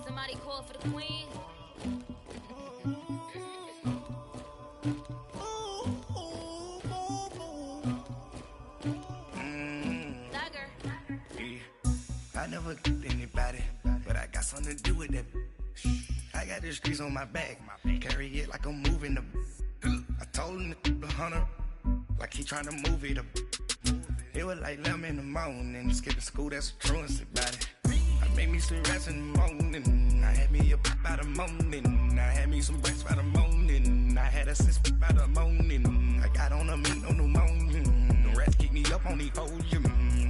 Somebody call for the queen. I never killed anybody, but I got something to do with that. I got the streets on my back, carry it like I'm moving the. I told him to the hunter, like he trying to move it up. It was like 11 in the morning, skipping school, that's a truancy about it. I made me some rats in the morning, I had me up by the morning, I had me some breaks by the morning, I had a six by the morning, I got on a mint on the morning, the rats keep me up on the podium,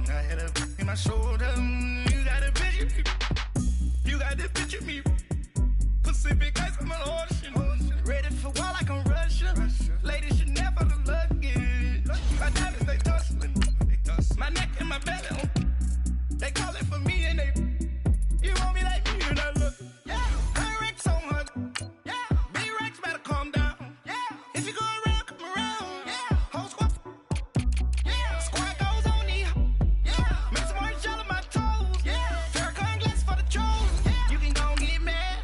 I had a in my shoulder, you got a picture, you got the picture me, Pacific ice on the ocean, ready for war like I'm Russia, ladies should never the luggage, my diamonds they tussling, my neck and my belly, they call it for me and they, you want me like me and I look, yeah, I Rex on her, yeah, B-Rex better calm down, yeah, if you go around, come around, yeah, whole squad, yeah, squad goes on me, yeah, make some orange gel on my toes, yeah, Farrakhan glass for the trolls, yeah, you can go and get mad,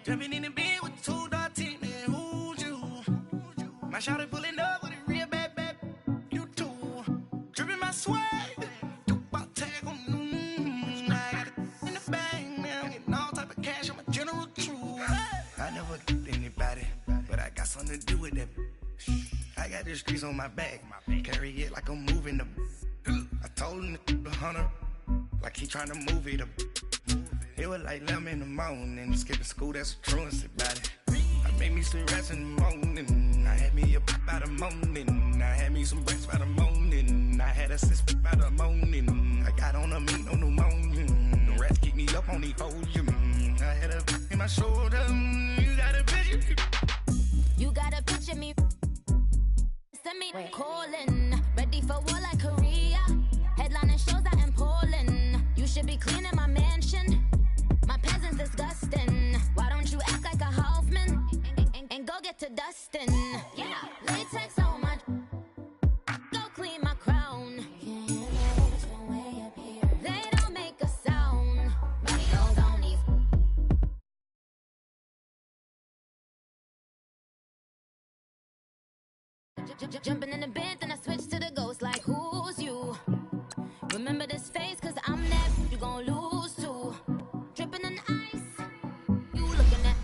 jumping in the bed with 2 dark teeth, man, who's you, my shawty pulling up with a real bad, you too, dripping my swag, something to do with that. I got the streets on my back, carry it like I'm moving the. I told him to the hunter, like he trying to move it up. It was like 11 in the morning, skipping school, that's a truancy about it. I made me some rats in the morning, I had me up by the morning, I had me some breaks by the morning, I had a six by the morning, I got on a mint on the morning, the rats keep me up on the podium, I had a in my shoulder, you got a picture. You gotta picture me. Send me calling. Ready for war like Korea. Headlining shows out in Poland. You should be cleaning my mansion. My peasants disgusting. Why don't you act like a Hoffman and go get to dustin'? Yeah, latex on my. Go clean my crown. They don't make a sound. Radios on these. Jumping in the bed, then I switch to the ghost like who's you? Remember this face, cause I'm that you gon' lose too. Dripping in ice, you looking at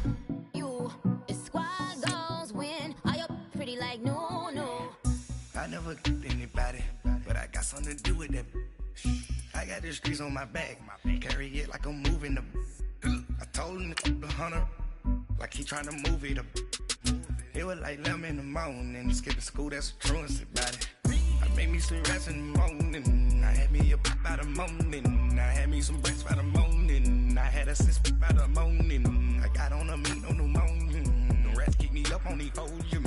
you. It's squad goals win, are you pretty like no, no? I never killed anybody, but I got something to do with that. I got the streets on my back, carry it like I'm moving the. I told him to the hunter, like he trying to move it up. It was like 11 in the morning, skipping school, that's a truancy about it. I made me some rats in the morning, I had me up by the morning, I had me some breaks by the morning, I had a six by the morning, I got on a mint on the morning, the rats keep me up on the podium,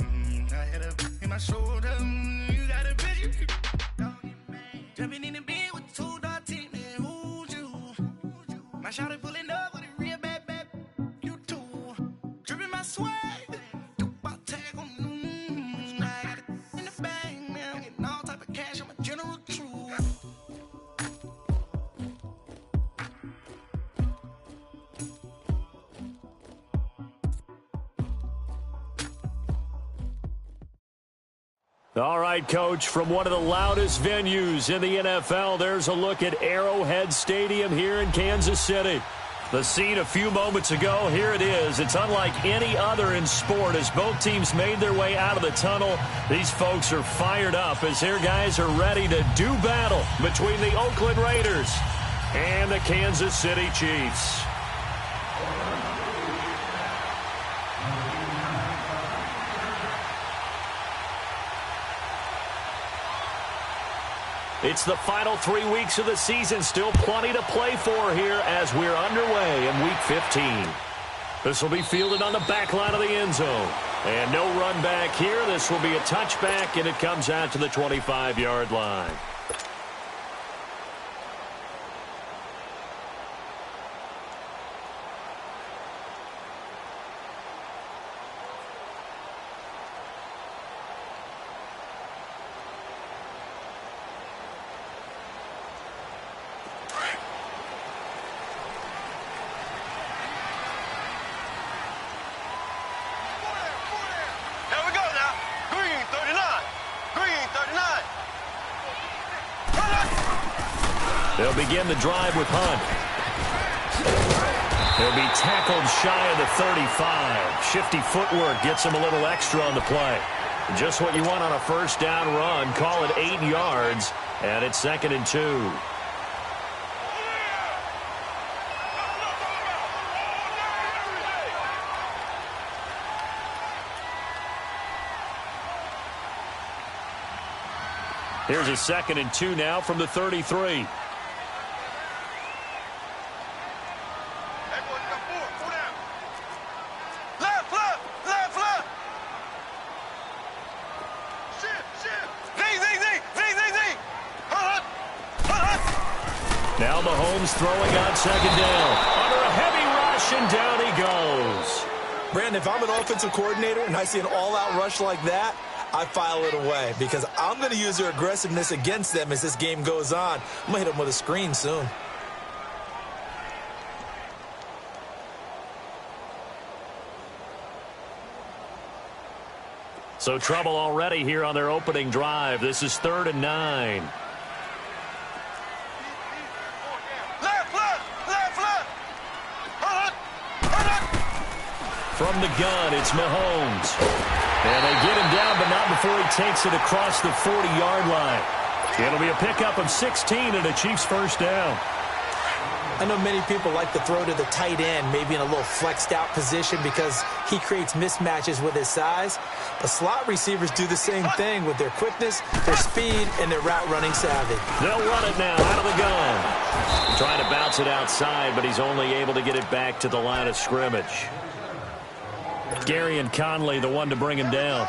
I had a in my shoulder, you got a picture, jumping in the bed with 2 dark teeth, man, who's you, my shawty pulling up with a real bad, you too, dripping my swag. All right, Coach, from one of the loudest venues in the NFL, there's a look at Arrowhead Stadium here in Kansas City. The scene a few moments ago, here it is. It's unlike any other in sport as both teams made their way out of the tunnel. These folks are fired up as their guys are ready to do battle between the Oakland Raiders and the Kansas City Chiefs. It's the final 3 weeks of the season. Still plenty to play for here as we're underway in Week 15. This will be fielded on the back line of the end zone. And no run back here. This will be a touchback, and it comes out to the 25-yard line. They'll begin the drive with Hunt. He'll be tackled shy of the 35. Shifty footwork gets him a little extra on the play. Just what you want on a first down run. Call it 8 yards, and it's 2nd and 2. Here's a 2nd and 2 now from the 33. Now Mahomes throwing on 2nd down. Under a heavy rush, and down he goes. Brandon, if I'm an offensive coordinator and I see an all-out rush like that, I file it away because I'm going to use their aggressiveness against them as this game goes on. I'm going to hit them with a screen soon. So trouble already here on their opening drive. This is 3rd and 9. From the gun, it's Mahomes. And they get him down, but not before he takes it across the 40-yard line. It'll be a pickup of 16 and a Chiefs first down. I know many people like to throw to the tight end, maybe in a little flexed out position because he creates mismatches with his size. But slot receivers do the same thing with their quickness, their speed, and their route running savvy. They'll run it now out of the gun. Trying to bounce it outside, but he's only able to get it back to the line of scrimmage. Gary and Conley, the one to bring him down.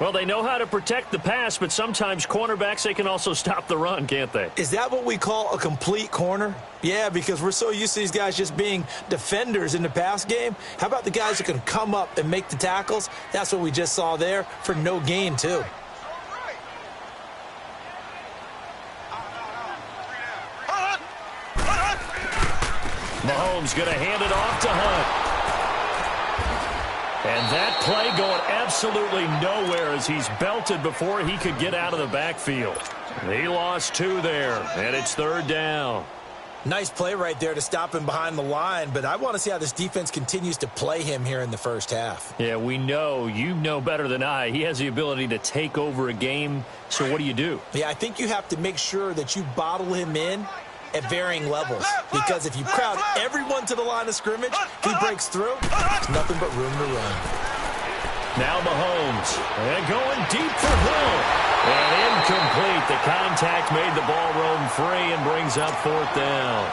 Well, they know how to protect the pass, but sometimes cornerbacks, they can also stop the run, can't they? Is that what we call a complete corner? Yeah, because we're so used to these guys just being defenders in the pass game. How about the guys who can come up and make the tackles? That's what we just saw there for no gain, too. Mahomes going to hand it off to Hunt. And that play going absolutely nowhere as he's belted before he could get out of the backfield. He lost 2 there, and it's 3rd down. Nice play right there to stop him behind the line, but I want to see how this defense continues to play him here in the first half. Yeah, we know. You know better than I. He has the ability to take over a game, so what do? Yeah, I think you have to make sure that you bottle him in at varying levels, because if you crowd everyone to the line of scrimmage, he breaks through, there's nothing but room to run. Now Mahomes, and going deep for Hill, and incomplete. The contact made the ball roam free and brings up 4th down.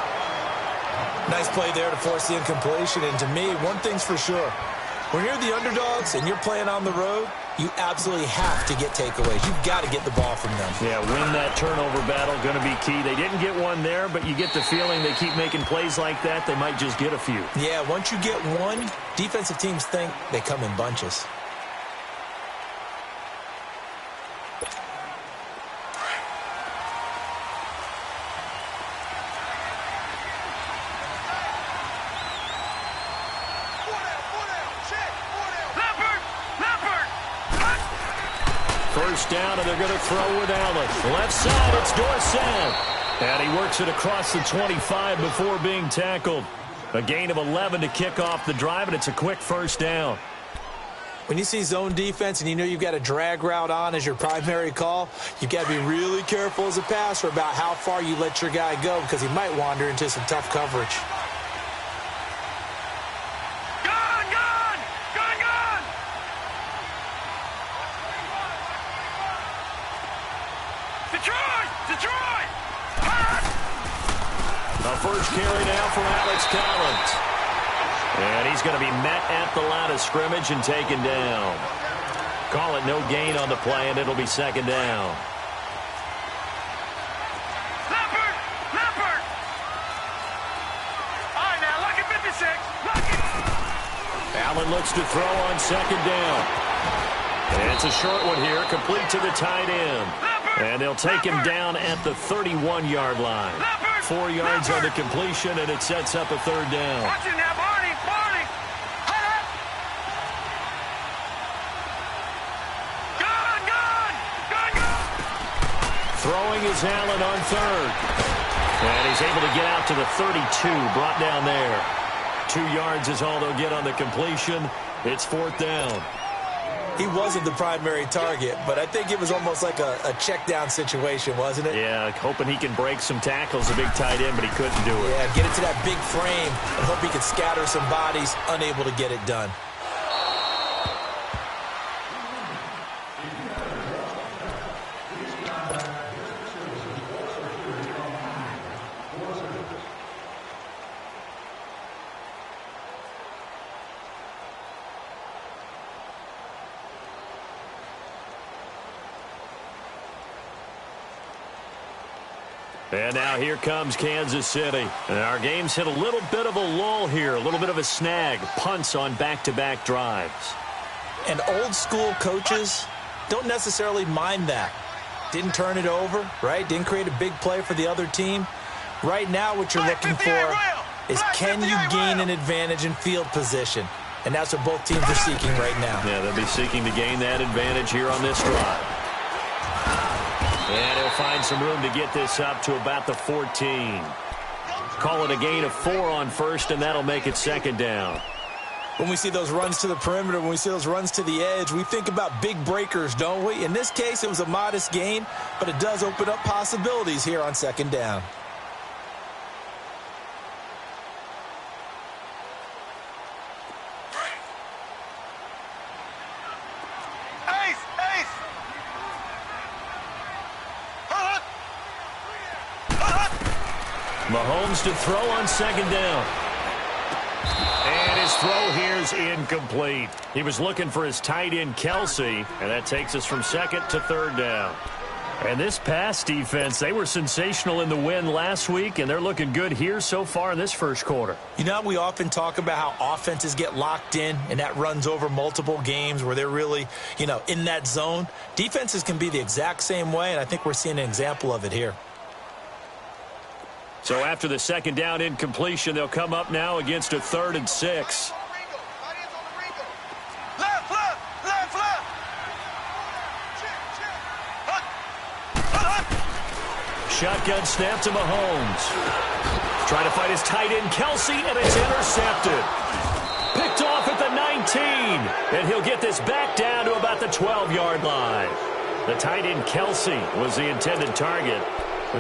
Nice play there to force the incompletion, and to me, one thing's for sure. When you're the underdogs and you're playing on the road, you absolutely have to get takeaways. You've got to get the ball from them. Yeah, win that turnover battle, going to be key. They didn't get one there, but you get the feeling they keep making plays like that, they might just get a few. Yeah, once you get one, defensive teams think they come in bunches. First down, and they're going to throw with Allen. Left side, it's Dorsett. And he works it across the 25 before being tackled. A gain of 11 to kick off the drive, and it's a quick first down. When you see zone defense and you know you've got a drag route on as your primary call, you've got to be really careful as a passer about how far you let your guy go because he might wander into some tough coverage. First carry now for Alex Collins. And he's going to be met at the line of scrimmage and taken down. Call it no gain on the play, and it'll be 2nd down. Leopard! All right, now, look at 56. Look it. Allen looks to throw on 2nd down. And it's a short one here, complete to the tight end. And they'll take him down at the 31-yard line. 4 yards on the completion, and it sets up a 3rd down. Watch it now, Barney! Gun! Throwing is Allen on 3rd. And he's able to get out to the 32, brought down there. 2 yards is all they'll get on the completion. It's 4th down. He wasn't the primary target, but I think it was almost like a check down situation, wasn't it? Yeah, hoping he can break some tackles, a big tight end, but he couldn't do it. Yeah, get it to that big frame and hope he can scatter some bodies, unable to get it done. And now here comes Kansas City. And our game's hit a little bit of a lull here, a little bit of a snag. Punts on back-to-back drives. And old school coaches don't necessarily mind that. Didn't turn it over, right? Didn't create a big play for the other team. Right now what you're looking for is can you gain an advantage in field position? And that's what both teams are seeking right now. Yeah, they'll be seeking to gain that advantage here on this drive. And he'll find some room to get this up to about the 14. Call it a gain of 4 on first, and that'll make it 2nd down. When we see those runs to the perimeter, when we see those runs to the edge, we think about big breakers, don't we? In this case, it was a modest gain, but it does open up possibilities here on 2nd down. Mahomes to throw on 2nd down. And his throw here is incomplete. He was looking for his tight end, Kelsey, and that takes us from 2nd to 3rd down. And this pass defense, they were sensational in the win last week, and they're looking good here so far in this first quarter. You know, we often talk about how offenses get locked in, and that runs over multiple games where they're really, in that zone. Defenses can be the exact same way, and I think we're seeing an example of it here. So after the 2nd down incompletion, they'll come up now against a 3rd and 6. Shotgun snap to Mahomes. Trying to fight his tight end, Kelsey, and it's intercepted. Picked off at the 19, and he'll get this back down to about the 12-yard line. The tight end, Kelsey, was the intended target.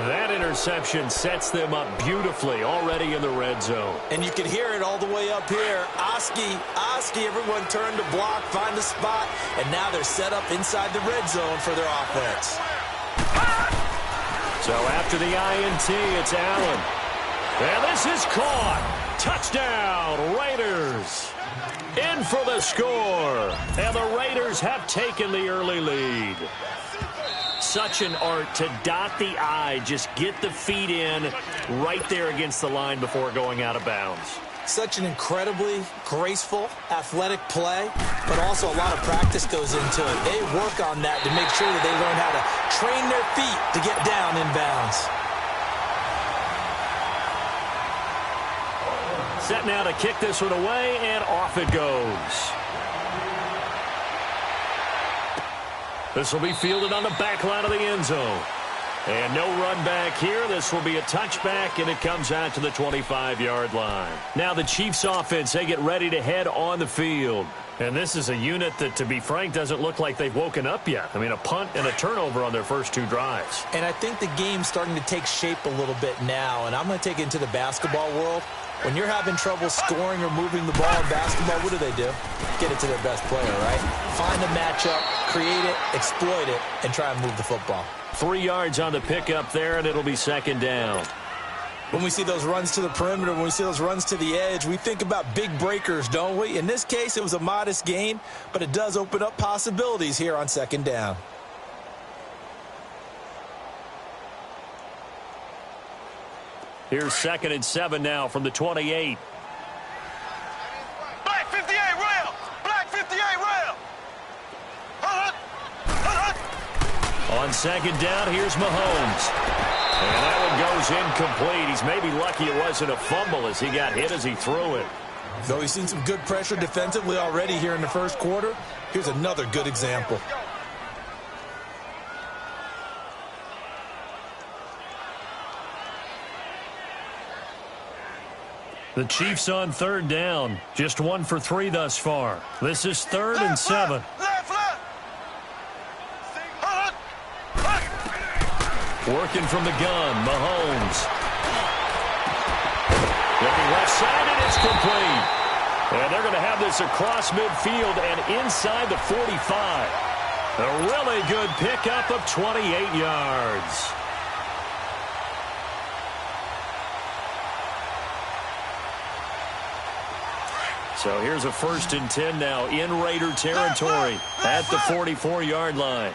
That interception sets them up beautifully already in the red zone. And you can hear it all the way up here. Oski, everyone turned to block, find a spot, and now they're set up inside the red zone for their offense. So after the INT, it's Allen. And this is caught. Touchdown, Raiders. In for the score. And the Raiders have taken the early lead. Such an art to dot the I, just get the feet in right there against the line before going out of bounds. Such an incredibly graceful, athletic play, but also a lot of practice goes into it. They work on that to make sure that they learn how to train their feet to get down in bounds. Set now to kick this one away, and off it goes. This will be fielded on the back line of the end zone. And no run back here. This will be a touchback, and it comes out to the 25-yard line. Now the Chiefs offense, they get ready to head on the field. And this is a unit that, to be frank, doesn't look like they've woken up yet. I mean, a punt and a turnover on their first 2 drives. And I think the game's starting to take shape a little bit now, and I'm going to take it into the basketball world. When you're having trouble scoring or moving the ball in basketball, what do? Get it to their best player, right? Find a matchup, create it, exploit it, and try and move the football. 3 yards on the pickup there, and it'll be 2nd down. When we see those runs to the perimeter, when we see those runs to the edge, we think about big breakers, don't we? In this case, it was a modest gain, but it does open up possibilities here on 2nd down. Here's 2nd and 7 now from the 28. Black 58 rail! Black 58 rail! On 2nd down, here's Mahomes. And that one goes incomplete. He's maybe lucky it wasn't a fumble as he got hit as he threw it. Though he's seen some good pressure defensively already here in the first quarter, here's another good example. The Chiefs on third down. Just 1 for 3 thus far. This is 3rd and 7. Working from the gun, Mahomes. Looking left side, and it's complete. And they're going to have this across midfield and inside the 45. A really good pickup of 28 yards. So here's a 1st and 10 now in Raider territory at the 44-yard line.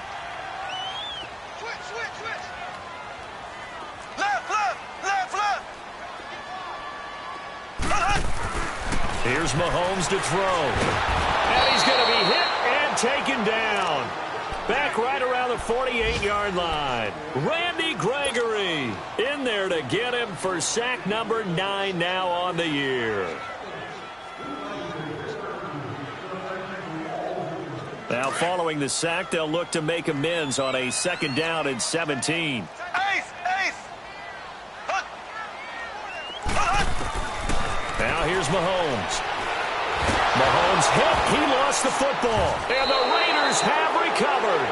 Here's Mahomes to throw. And he's going to be hit and taken down. Back right around the 48-yard line. Randy Gregory in there to get him for sack number 9 now on the year. Now following the sack, they'll look to make amends on a 2nd down and 17. Now here's Mahomes. Mahomes hit. He lost the football. And the Raiders have recovered.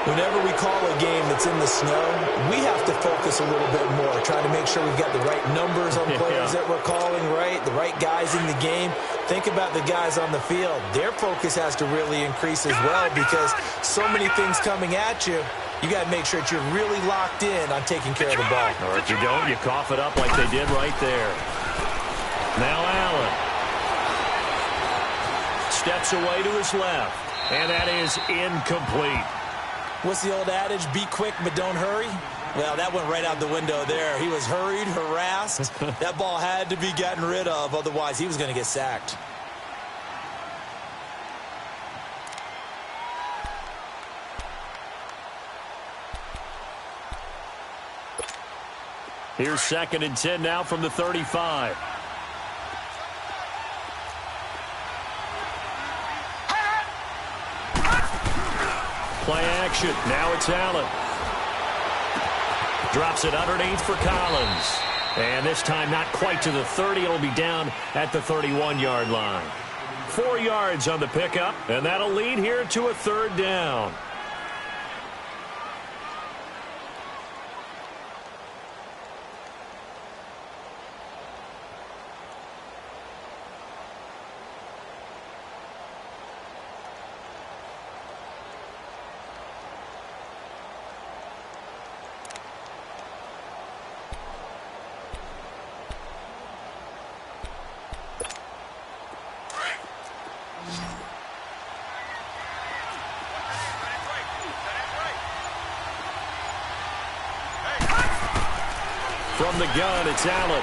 Whenever we call a game that's in the snow, we have to focus a little bit more, trying to make sure we've got the right numbers on players that we're calling, right? The right guys in the game. Think about the guys on the field. Their focus has to really increase as well because so many things coming at you. You got to make sure that you're really locked in on taking care of the ball. Or if you don't, you cough it up like they did right there. Now Allen steps away to his left, and that is incomplete. What's the old adage? Be quick, but don't hurry. Well, that went right out the window there. He was hurried, harassed. That ball had to be gotten rid of, otherwise he was going to get sacked. Here's 2nd and 10 now from the 35. Play action. Now it's Allen. Drops it underneath for Collins. And this time not quite to the 30. It'll be down at the 31-yard line. 4 yards on the pickup, and that'll lead here to a 3rd down. From the gun, it's Allen.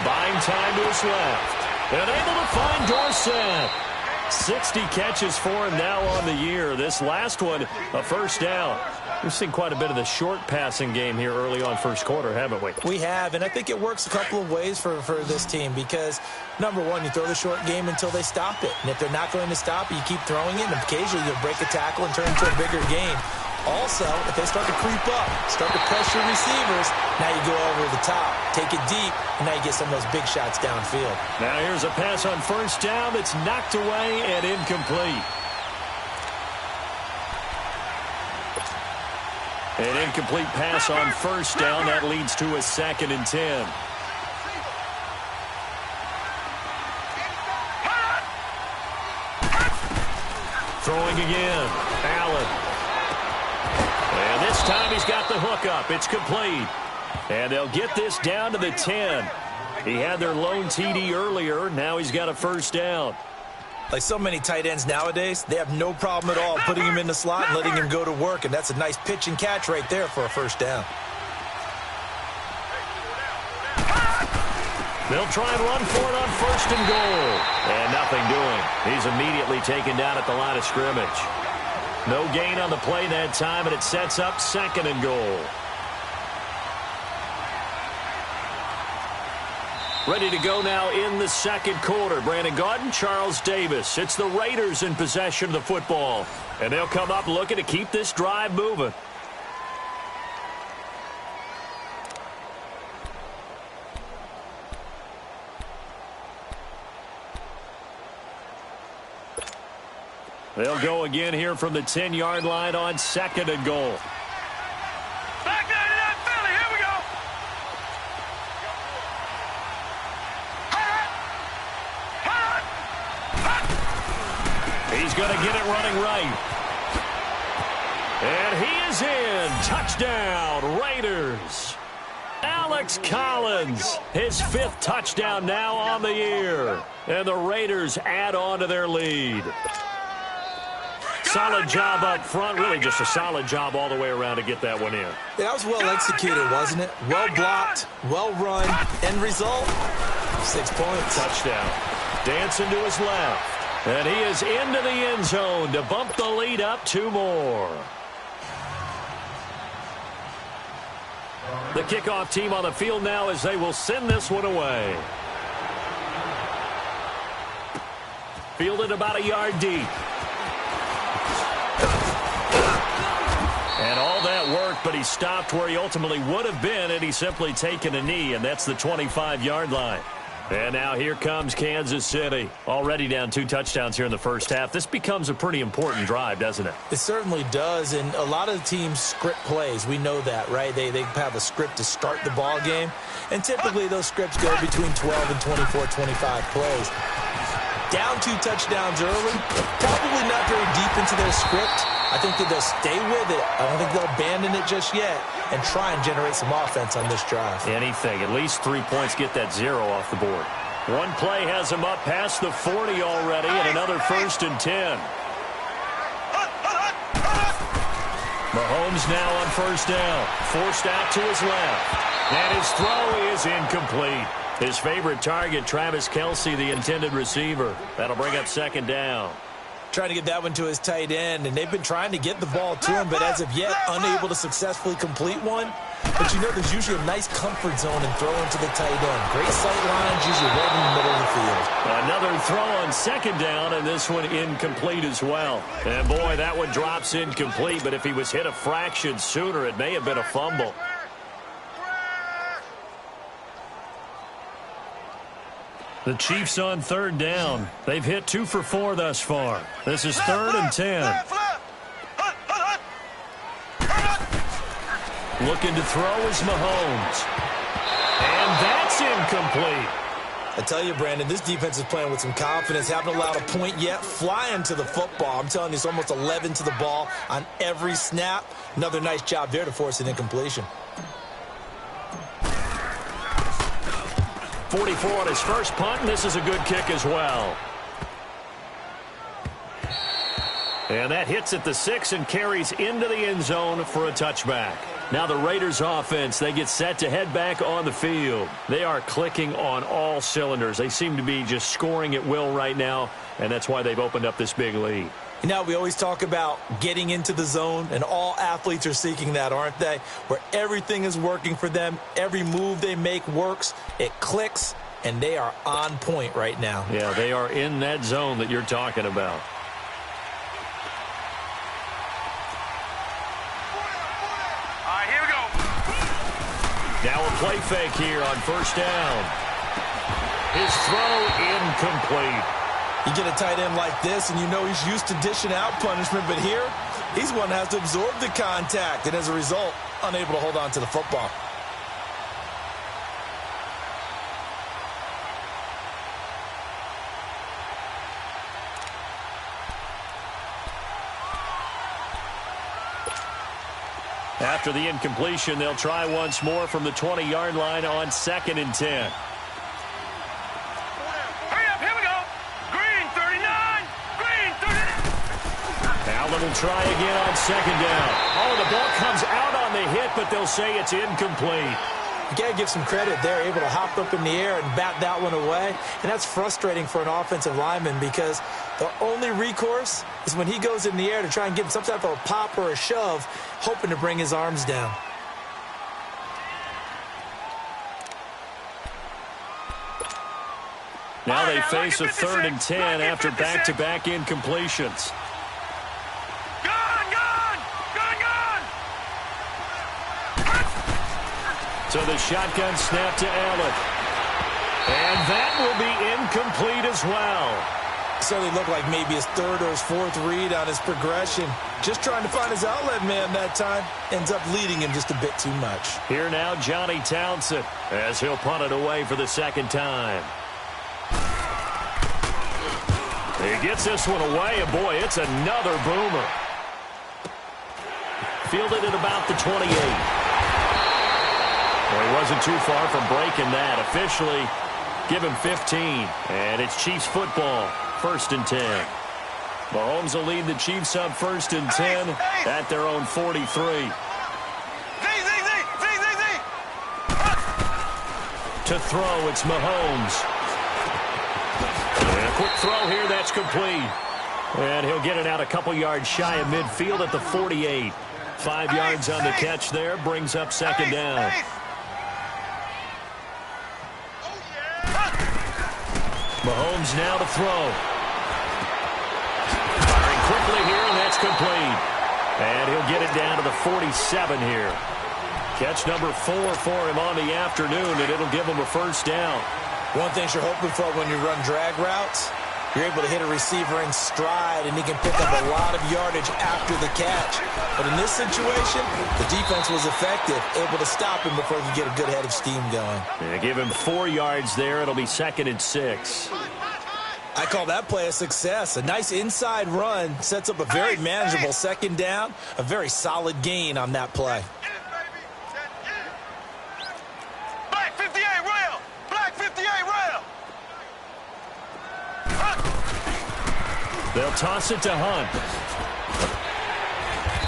Buying time to his left. And able to find Dorsett. 60 catches for him now on the year. This last one, a 1st down. We've seen quite a bit of the short passing game here early on 1st quarter, haven't we? We have, and I think it works a couple of ways for this team because, number one, you throw the short game until they stop it. And if they're not going to stop it, you keep throwing it, and occasionally you'll break a tackle and turn it into a bigger game. Also, if they start to creep up, start to pressure receivers, now you go over the top, take it deep, and now you get some of those big shots downfield. Now here's a pass on 1st down that's knocked away and incomplete. An incomplete pass on 1st down. That leads to a 2nd and 10. Throwing again. Allen. And this time he's got the hook up. It's complete. And they'll get this down to the 10. He had their lone TD earlier. Now he's got a 1st down. Like so many tight ends nowadays, they have no problem at all putting him in the slot and letting him go to work. And that's a nice pitch and catch right there for a 1st down. They'll try and run for it on 1st and goal. And nothing doing. He's immediately taken down at the line of scrimmage. No gain on the play that time, and it sets up 2nd and goal. Ready to go now in the 2nd quarter. Brandon Gaudin, Charles Davis. It's the Raiders in possession of the football. And they'll come up looking to keep this drive moving. They'll go again here from the 10-yard line on 2nd and goal. Back there to that Philly. Here we go. He's going to get it running right. And he is in. Touchdown, Raiders. Alex Collins, his 5th touchdown now on the year. And the Raiders add on to their lead. Solid job up front. Really just a solid job all the way around to get that one in. That was well executed, wasn't it? Well blocked, well run. End result, 6 points. Touchdown. Dancing to his left. And he is into the end zone to bump the lead up 2 more. The kickoff team on the field now as they will send this one away. Fielded about a yard deep. And all that work, but he stopped where he ultimately would have been had he simply taken a knee, and that's the 25-yard line. And now here comes Kansas City. Already down 2 touchdowns here in the first half. This becomes a pretty important drive, doesn't it? It certainly does, and a lot of the teams script plays. We know that, right? They have a script to start the ball game, and typically those scripts go between 12 and 24, 25 plays. Down 2 touchdowns early, probably not very deep into their script. I think that they'll stay with it. I don't think they'll abandon it just yet and try and generate some offense on this drive. Anything. At least 3 points, get that 0 off the board. One play has him up past the 40 already, and another 1st and 10. Mahomes now on 1st down. Forced out to his left. And his throw is incomplete. His favorite target, Travis Kelce, the intended receiver. That'll bring up 2nd down. Trying to get that one to his tight end, and they've been trying to get the ball to him, but as of yet, unable to successfully complete one. But you know there's usually a nice comfort zone in throwing to the tight end. Great sight lines, usually right in the middle of the field. Another throw on 2nd down, and this one incomplete as well. And boy, that one drops incomplete, but if he was hit a fraction sooner, it may have been a fumble. The Chiefs on 3rd down. They've hit 2 for 4 thus far. This is 3rd and 10. Looking to throw is Mahomes. And that's incomplete. I tell you, Brandon, this defense is playing with some confidence. Haven't allowed a point yet. Flying to the football. I'm telling you, it's almost 11 to the ball on every snap. Another nice job there to force an incompletion. 44 on his first punt, and this is a good kick as well. And that hits at the 6 and carries into the end zone for a touchback. Now the Raiders offense, they get set to head back on the field. They are clicking on all cylinders. They seem to be just scoring at will right now, and that's why they've opened up this big lead. You know, we always talk about getting into the zone, and all athletes are seeking that, aren't they? Where everything is working for them, every move they make works, it clicks, and they are on point right now. Yeah, they are in that zone that you're talking about. All right, here we go. Now a play fake here on 1st down. His throw incomplete. You get a tight end like this, and you know he's used to dishing out punishment, but here, he's one that has to absorb the contact, and as a result, unable to hold on to the football. After the incompletion, they'll try once more from the 20-yard line on 2nd and 10. Will try again on 2nd down. Oh, the ball comes out on the hit, but they'll say it's incomplete. You got to give some credit. They're able to hop up in the air and bat that one away. And that's frustrating for an offensive lineman because the only recourse is when he goes in the air to try and get some type of a pop or a shove, hoping to bring his arms down. Now they face a 3rd and 10 after back-to-back incompletions. So the shotgun snap to Allen. And that will be incomplete as well. necessarily look like maybe his third or his fourth read on his progression. Just trying to find his outlet man that time. Ends up leading him just a bit too much. Here now, Johnny Townsend, as he'll punt it away for the second time. He gets this one away, and boy, it's another boomer. Fielded at about the 28. Well, he wasn't too far from breaking that. Officially, give him 15. And it's Chiefs football, 1st and 10. Mahomes will lead the Chiefs up 1st and 10 at their own 43. To throw, it's Mahomes. And a quick throw here, that's complete. And he'll get it out a couple yards shy of midfield at the 48. 5 yards on the catch there, brings up second down. Mahomes now to throw. Firing quickly here, and that's complete. And he'll get it down to the 47 here. Catch number 4 for him on the afternoon, and it'll give him a first down. One thing you're hoping for when you run drag routes, you're able to hit a receiver in stride, and he can pick up a lot of yardage after the catch. But in this situation, the defense was effective, able to stop him before he could get a good head of steam going. Yeah, give him 4 yards there. It'll be 2nd and 6. I call that play a success. A nice inside run sets up a very manageable second down, a very solid gain on that play. Black 58 rail! Black 58 rail! They'll toss it to Hunt.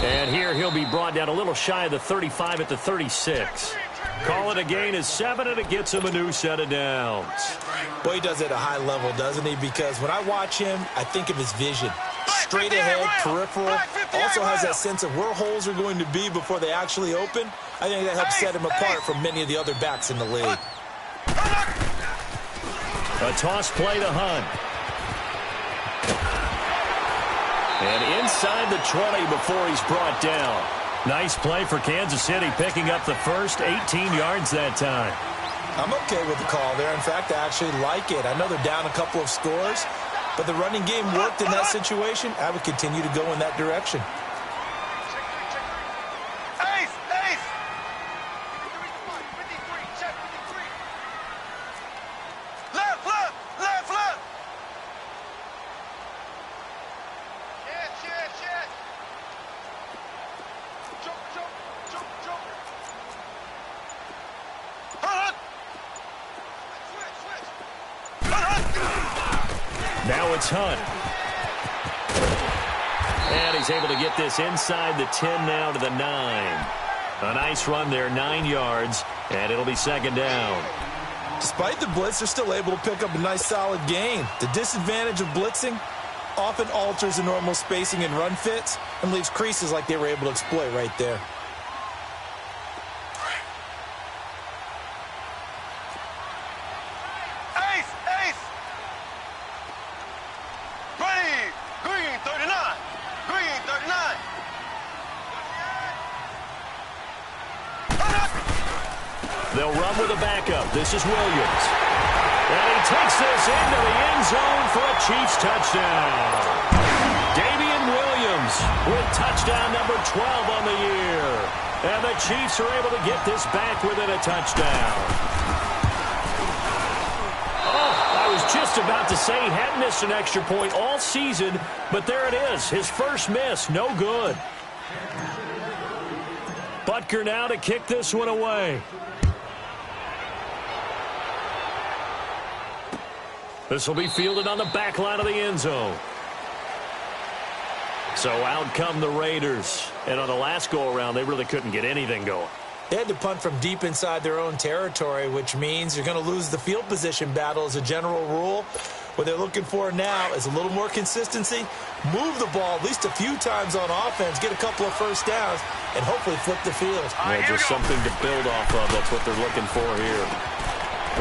And here he'll be brought down a little shy of the 35 at the 36. Call it a gain of 7, and it gets him a new set of downs. Boy, he does it at a high level, doesn't he? Because when I watch him, I think of his vision. Straight ahead, peripheral. Also has that sense of where holes are going to be before they actually open. I think that helps set him apart from many of the other backs in the league. A toss play to Hunt. And inside the 20 before he's brought down. Nice play for Kansas City, picking up the first 18 yards that time. I'm okay with the call there. In fact, I actually like it. I know they're down a couple of scores, but the running game worked in that situation. I would continue to go in that direction. Now it's Hunt. And he's able to get this inside the 10 now to the 9. A nice run there, 9 yards, and it'll be second down. Despite the blitz, they're still able to pick up a nice solid gain. The disadvantage of blitzing often alters the normal spacing and run fits and leaves creases like they were able to exploit right there. They'll run with a backup. This is Williams. And he takes this into the end zone for a Chiefs touchdown. Damian Williams with touchdown number 12 on the year. And the Chiefs are able to get this back within a touchdown. Oh, I was just about to say he hadn't missed an extra point all season, but there it is. His first miss, no good. Butker now to kick this one away. This will be fielded on the back line of the end zone. So out come the Raiders. And on the last go-around, they really couldn't get anything going. They had to punt from deep inside their own territory, which means you're going to lose the field position battle as a general rule. What they're looking for now is a little more consistency, move the ball at least a few times on offense, get a couple of first downs, and hopefully flip the field. Yeah, just something to build off of. That's what they're looking for here.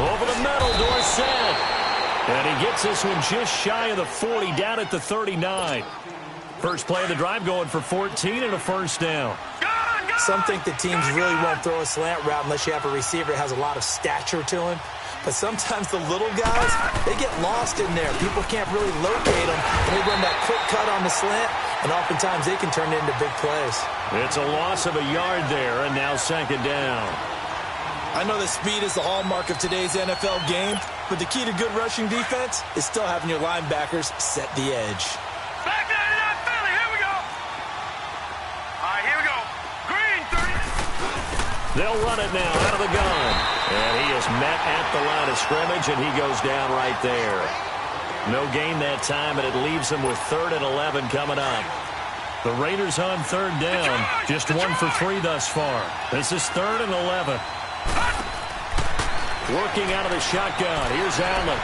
Over the middle, Dorsett. And he gets this one just shy of the 40, down at the 39. First play of the drive going for 14 and a first down. Some think that teams really won't throw a slant route unless you have a receiver that has a lot of stature to him. But sometimes the little guys, they get lost in there. People can't really locate them, and they run that quick cut on the slant, and oftentimes they can turn it into big plays. It's a loss of a yard there, and now second down. I know that speed is the hallmark of today's NFL game, but the key to good rushing defense is still having your linebackers set the edge. Back 99 Philly, here we go. All right, here we go. Green 30. They'll run it now out of the gun. And he is met at the line of scrimmage, and he goes down right there. No gain that time, and it leaves him with 3rd and 11 coming up. The Raiders on 3rd down, just 1 for 3 thus far. This is 3rd and 11. Working out of the shotgun. Here's Allen.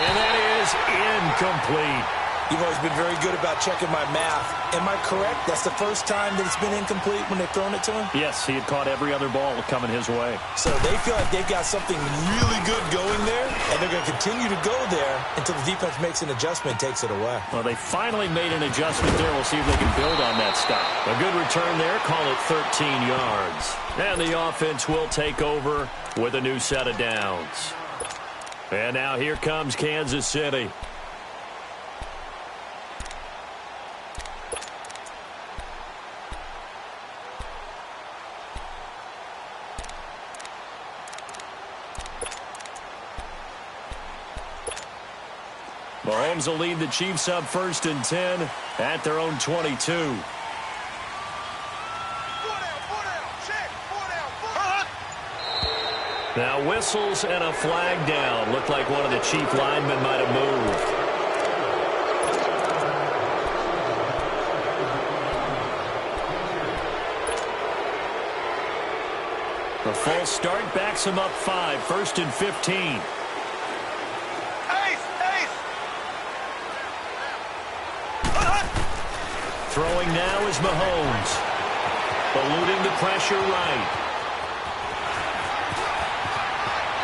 And that is incomplete. You've always been very good about checking my math. Am I correct? That's the first time that it's been incomplete when they've thrown it to him? Yes, he had caught every other ball coming his way. So they feel like they've got something really good going there, and they're going to continue to go there until the defense makes an adjustment and takes it away. Well, they finally made an adjustment there. We'll see if they can build on that stop. A good return there. Call it 13 yards. And the offense will take over with a new set of downs. And now here comes Kansas City. Mahomes will lead the Chiefs up 1st and 10 at their own 22. Now whistles and a flag down. Looked like one of the Chief linemen might have moved. The false start backs him up 5, 1st and 15. Throwing now is Mahomes. Eluding the pressure right.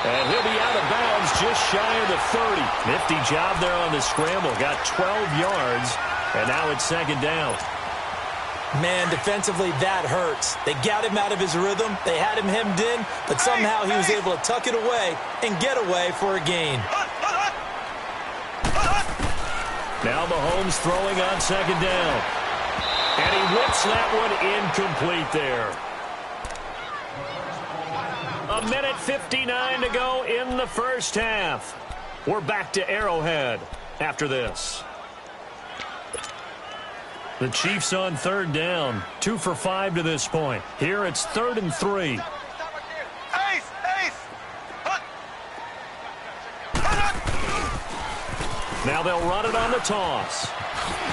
And he'll be out of bounds just shy of the 30. Nifty job there on the scramble. Got 12 yards, and now it's 2nd down. Man, defensively, that hurts. They got him out of his rhythm. They had him hemmed in, but somehow he was able to tuck it away and get away for a gain. Now Mahomes throwing on 2nd down. And he whips that one incomplete there. 1:59 to go in the first half. We're back to Arrowhead after this. The Chiefs on 3rd down. 2 for 5 to this point. Here it's 3rd and 3. Now they'll run it on the toss.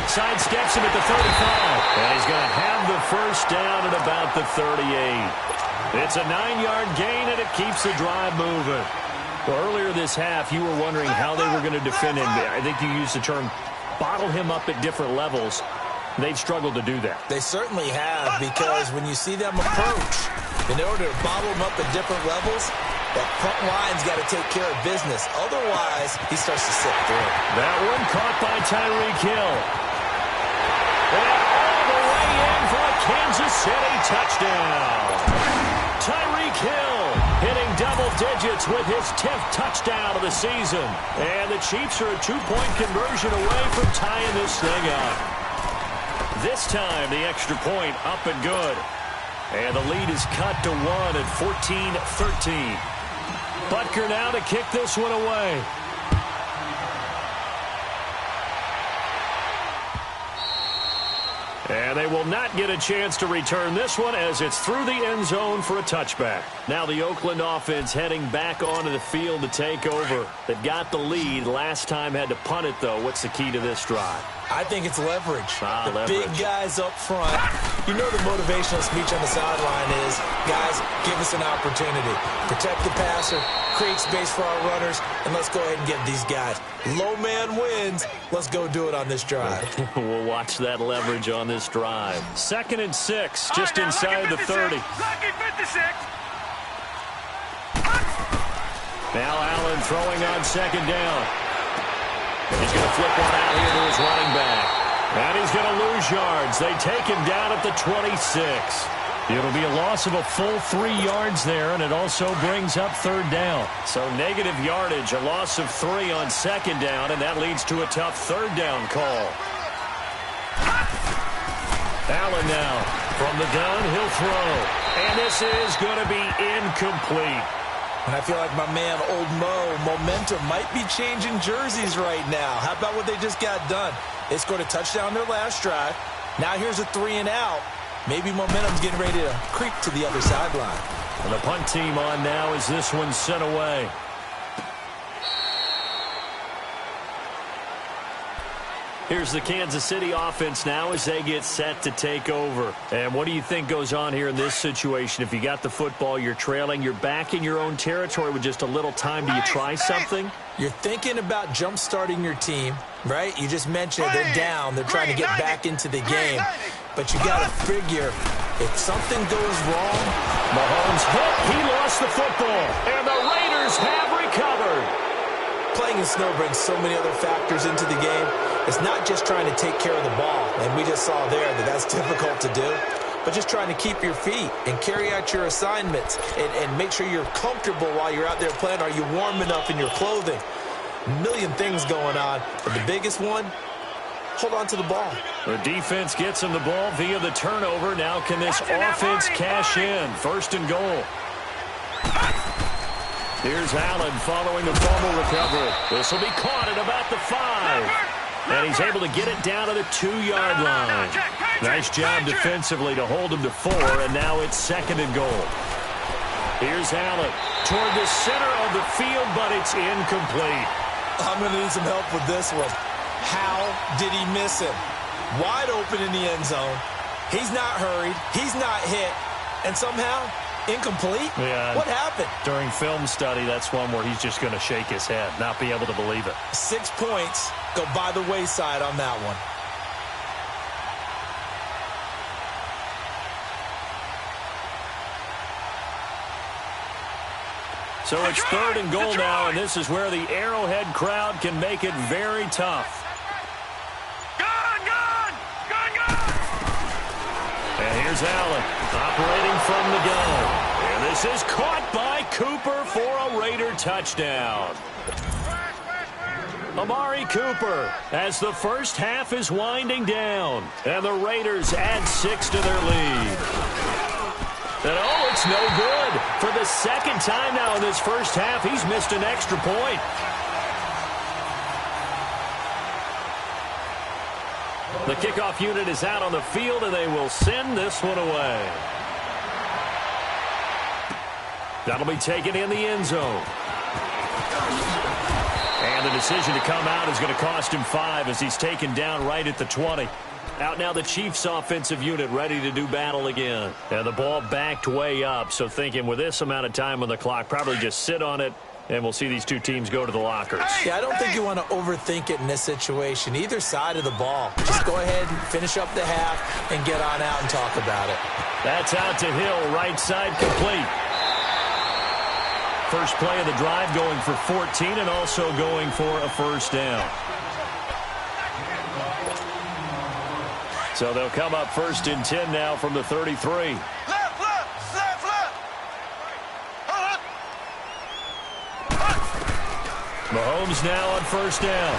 Sidesteps him at the 35. And he's going to have the first down at about the 38. It's a 9-yard gain, and it keeps the drive moving. Well, earlier this half, you were wondering how they were going to defend him. I think you used the term bottle him up at different levels. They've struggled to do that. They certainly have, because when you see them approach, in order to bottle them up at different levels, that front line's got to take care of business. Otherwise, he starts to slip through. That one caught by Tyreek Hill. And all the way in for a Kansas City touchdown. Tyreek Hill hitting double digits with his 10th touchdown of the season. And the Chiefs are a 2-point conversion away from tying this thing up. This time, the extra point up and good. And the lead is cut to 1 at 14-13. Butker now to kick this one away. And they will not get a chance to return this one as it's through the end zone for a touchback. Now the Oakland offense heading back onto the field to take over. They've got the lead. Last time had to punt it, though. What's the key to this drive? I think it's leverage. Leverage. Big guys up front. You know the motivational speech on the sideline is, guys, give us an opportunity. Protect the passer, create space for our runners, and let's go ahead and get these guys. Low man wins. Let's go do it on this drive. We'll watch that leverage on this drive. 2nd and 6, just inside the 30. Lucky 56. Now Allen throwing on 2nd down. He's going to flip one out here to his running back. And he's going to lose yards. They take him down at the 26. It'll be a loss of a full 3 yards there, and it also brings up third down. So negative yardage, a loss of 3 on second down, and that leads to a tough third down call. Allen now from the gun, he'll throw. And this is going to be incomplete. And I feel like my man, Old Mo, momentum might be changing jerseys right now. How about what they just got done? They scored a touchdown their last drive. Now here's a 3 and out. Maybe momentum's getting ready to creep to the other sideline. And the punt team on now as this one's sent away. Here's the Kansas City offense now as they get set to take over. And what do you think goes on here in this situation? If you got the football, you're trailing, you're back in your own territory with just a little time. Do you try something? You're thinking about jump-starting your team, right? You just mentioned they're down. They're trying to get back into the game. But you got to figure if something goes wrong. Mahomes hit. He lost the football. And the Raiders have recovered. Playing in snow brings so many other factors into the game. It's not just trying to take care of the ball, and we just saw there that that's difficult to do, but just trying to keep your feet and carry out your assignments and make sure you're comfortable while you're out there playing. Are you warm enough in your clothing? A million things going on, but the biggest one, hold on to the ball. The defense gets him the ball via the turnover. Now can this offense cash in? First and goal. Here's Allen following the fumble recovery. This will be caught at about the 5. And he's able to get it down to the 2-yard line. Nice job defensively to hold him to 4, and now it's second and goal. Here's Allen toward the center of the field, but it's incomplete. I'm going to need some help with this one. How did he miss him? Wide open in the end zone. He's not hurried. He's not hit. And somehow, incomplete? Yeah. What happened? During film study, that's one where he's just going to shake his head, not be able to believe it. 6 points go by the wayside on that one. So it's third and goal now, and this is where the Arrowhead crowd can make it very tough. And here's Allen operating from the gun. And this is caught by Cooper for a Raider touchdown. Amari Cooper as the first half is winding down. And the Raiders add 6 to their lead. And oh, it's no good. For the second time now in this first half, he's missed an extra point. The kickoff unit is out on the field, and they will send this one away. That'll be taken in the end zone. And the decision to come out is going to cost him 5 as he's taken down right at the 20. Out now the Chiefs offensive unit ready to do battle again. And the ball backed way up, so thinking with this amount of time on the clock, probably just sit on it, and we'll see these two teams go to the lockers. Yeah, I don't think you want to overthink it in this situation. Either side of the ball. Just go ahead and finish up the half and get on out and talk about it. That's out to Hill, right side complete. First play of the drive going for 14 and also going for a first down. So they'll come up first and 10 now from the 33. Mahomes now on first down.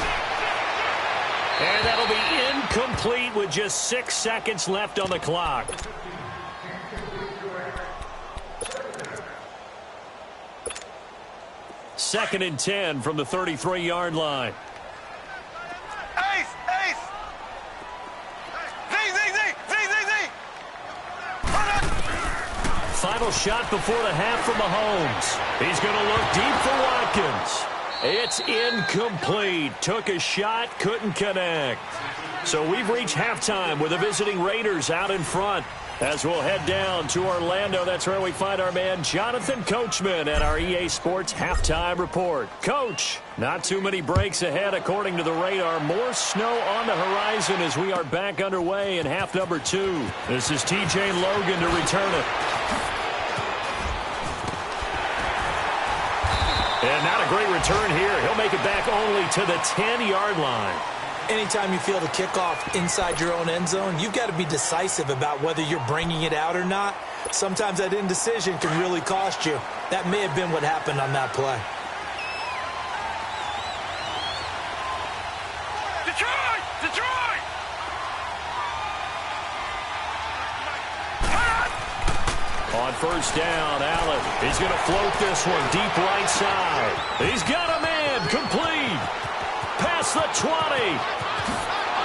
And that'll be incomplete with just 6 seconds left on the clock. Second and 10 from the 33-yard line. Ace! Final shot before the half from Mahomes. He's going to look deep for Watkins. It's incomplete. Took a shot, couldn't connect. So we've reached halftime with the visiting Raiders out in front. As we'll head down to Orlando, that's where we find our man Jonathan Coachman at our EA Sports Halftime Report. Coach, not too many breaks ahead according to the radar. More snow on the horizon as we are back underway in half number 2. This is TJ Logan to return it. And not a great return here. He'll make it back only to the 10-yard line. Anytime you feel the kickoff inside your own end zone, you've got to be decisive about whether you're bringing it out or not. Sometimes that indecision can really cost you. That may have been what happened on that play. Detroit! Detroit! On first down, Allen. He's going to float this one deep right side. He's got a man complete. Past the 20.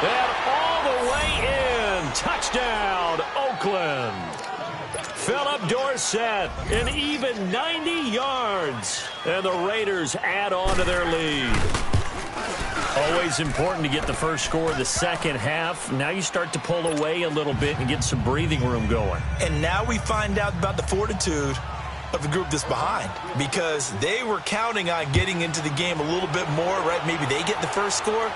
And all the way in. Touchdown, Oakland. Philip Dorsett, an even 90 yards. And the Raiders add on to their lead. Always important to get the first score of the second half. Now you start to pull away a little bit and get some breathing room going. And now we find out about the fortitude of the group that's behind, because they were counting on getting into the game a little bit more, right? Maybe they get the first score.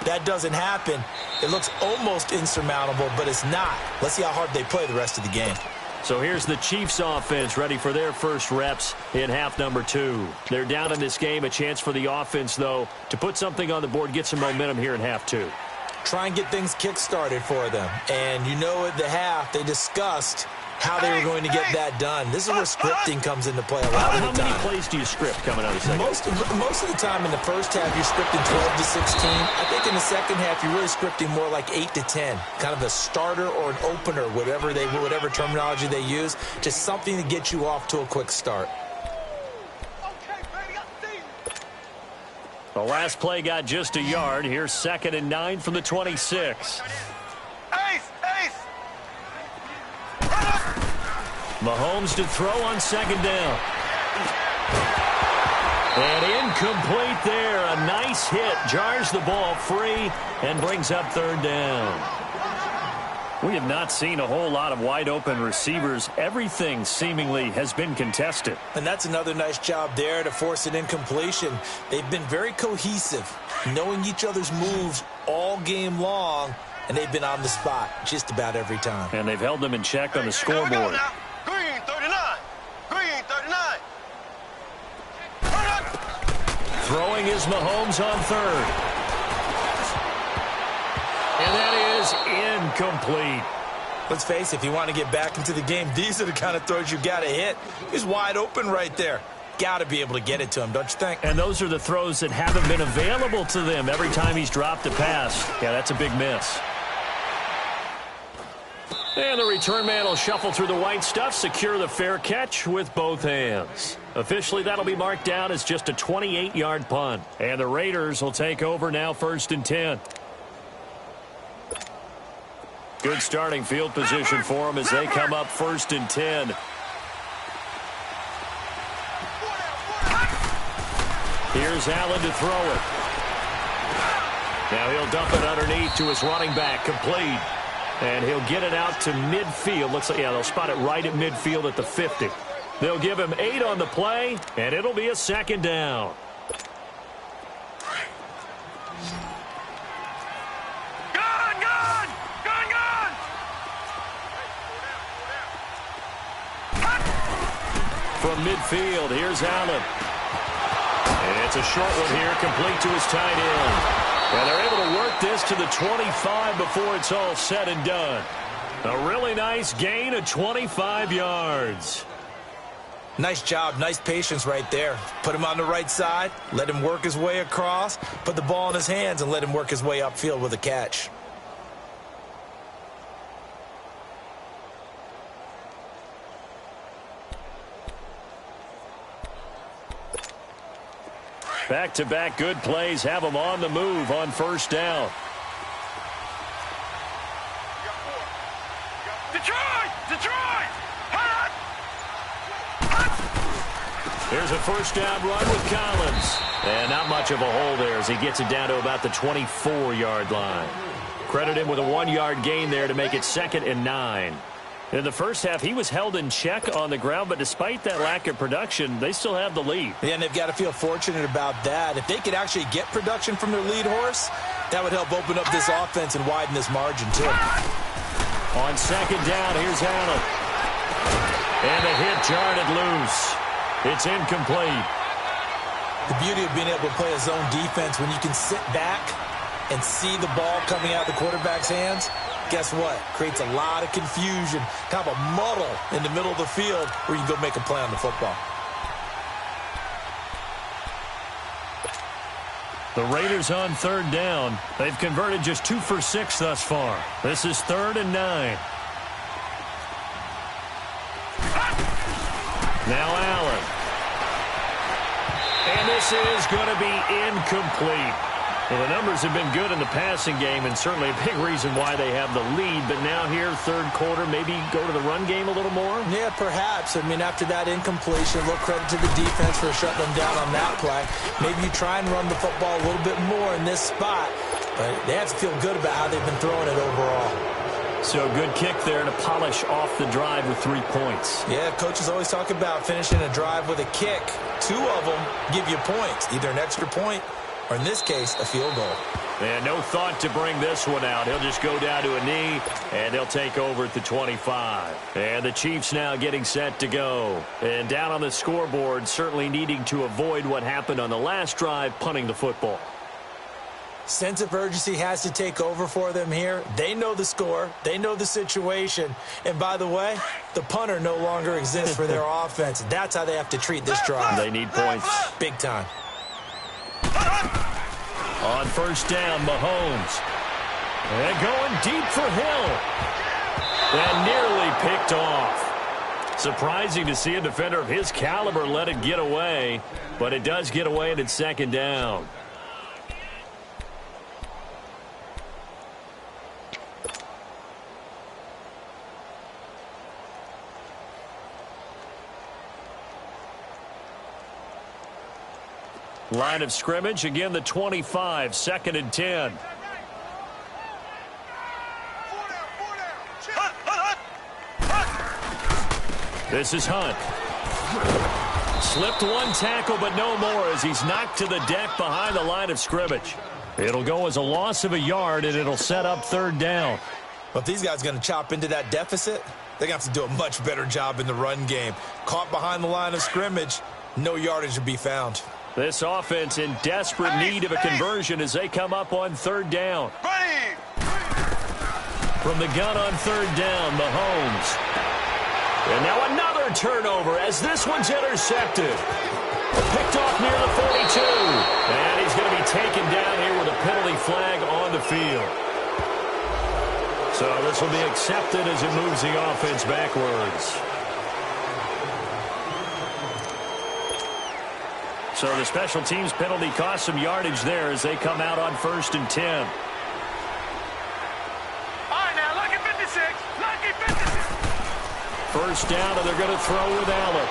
That doesn't happen. It looks almost insurmountable, but it's not. Let's see how hard they play the rest of the game. So here's the Chiefs offense ready for their first reps in half number 2. They're down in this game. A chance for the offense, though, to put something on the board, get some momentum here in half 2. Try and get things kick-started for them. And you know at the half, they discussed how they were going to get that done. This is where scripting comes into play a lot of the time. How many plays do you script coming out of the second? Most of the time in the first half, you're scripting 12 to 16. I think in the second half, you're really scripting more like 8 to 10. Kind of a starter or an opener, whatever terminology they use. Just something to get you off to a quick start. The last play got just a yard. Here's 2nd and 9 from the 26. Mahomes to throw on 2nd down. And incomplete there. A nice hit. Jars the ball free and brings up 3rd down. We have not seen a whole lot of wide open receivers. Everything seemingly has been contested. And that's another nice job there to force an incompletion. They've been very cohesive, knowing each other's moves all game long, and they've been on the spot just about every time. And they've held them in check on the scoreboard. Green 39. Green 39. Throwing is Mahomes on 3rd. And that is incomplete. Let's face it, if you want to get back into the game, these are the kind of throws you got to hit. He's wide open right there. Got to be able to get it to him, don't you think? And those are the throws that haven't been available to them every time he's dropped a pass. Yeah, that's a big miss. And the return man will shuffle through the white stuff, secure the fair catch with both hands. Officially, that'll be marked down as just a 28-yard punt. And the Raiders will take over now, 1st and 10. Good starting field position for them as they come up 1st and 10. Here's Allen to throw it. Now he'll dump it underneath to his running back, complete. And he'll get it out to midfield. Looks like, yeah, they'll spot it right at midfield at the 50. They'll give him 8 on the play, and it'll be a 2nd down. From midfield, here's Allen. And it's a short one here, complete to his tight end. And they're able to work this to the 25 before it's all said and done. A really nice gain of 25 yards. Nice job, nice patience right there. Put him on the right side, let him work his way across, put the ball in his hands, and let him work his way upfield with a catch. Back-to-back good plays have them on the move on 1st down. Detroit! Detroit! Here's a 1st down run with Collins. And not much of a hole there as he gets it down to about the 24-yard line. Credit him with a 1-yard gain there to make it 2nd and 9. In the first half, he was held in check on the ground, but despite that lack of production, they still have the lead. Yeah, and they've got to feel fortunate about that. If they could actually get production from their lead horse, that would help open up this offense and widen this margin, too. On 2nd down, here's Allen. And the hit jarred it loose. It's incomplete. The beauty of being able to play a zone defense when you can sit back and see the ball coming out of the quarterback's hands, guess what? Creates a lot of confusion, kind of a muddle in the middle of the field where you can go make a play on the football. The Raiders on third down. They've converted just 2 for 6 thus far. This is 3rd and 9. Now Allen. And this is going to be incomplete. Well, the numbers have been good in the passing game, and certainly a big reason why they have the lead. But now here, third quarter, maybe go to the run game a little more? Yeah, perhaps. I mean, after that incompletion, a little credit to the defense for shutting them down on that play. Maybe you try and run the football a little bit more in this spot. But they have to feel good about how they've been throwing it overall. So good kick there to polish off the drive with 3 points. Yeah, coaches always talk about finishing a drive with a kick. 2 of them give you points, either an extra point or, in this case, a field goal. And no thought to bring this one out. He'll just go down to a knee, and they'll take over at the 25. And the Chiefs now getting set to go. And down on the scoreboard, certainly needing to avoid what happened on the last drive, punting the football. Sense of urgency has to take over for them here. They know the score. They know the situation. And by the way, the punter no longer exists for their offense. That's how they have to treat this drive. They need points. Big time. On first down, Mahomes. And going deep for Hill. And nearly picked off. Surprising to see a defender of his caliber let it get away. But it does get away, and it's 2nd down. Line of scrimmage, again the 25, 2nd and 10. This is Hunt. Slipped one tackle, but no more as he's knocked to the deck behind the line of scrimmage. It'll go as a loss of a yard, and it'll set up 3rd down. Well, if these guys are going to chop into that deficit, they're going to have to do a much better job in the run game. Caught behind the line of scrimmage, no yardage to be found. This offense in desperate need of a conversion as they come up on 3rd down. From the gun on 3rd down, Mahomes. And now another turnover as this one's intercepted. Picked off near the 42. And he's going to be taken down here with a penalty flag on the field. So this will be accepted as it moves the offense backwards. So the special teams penalty cost some yardage there as they come out on 1st and 10. All right, now, lucky 56. Lucky 56. First down, and they're going to throw with Allen.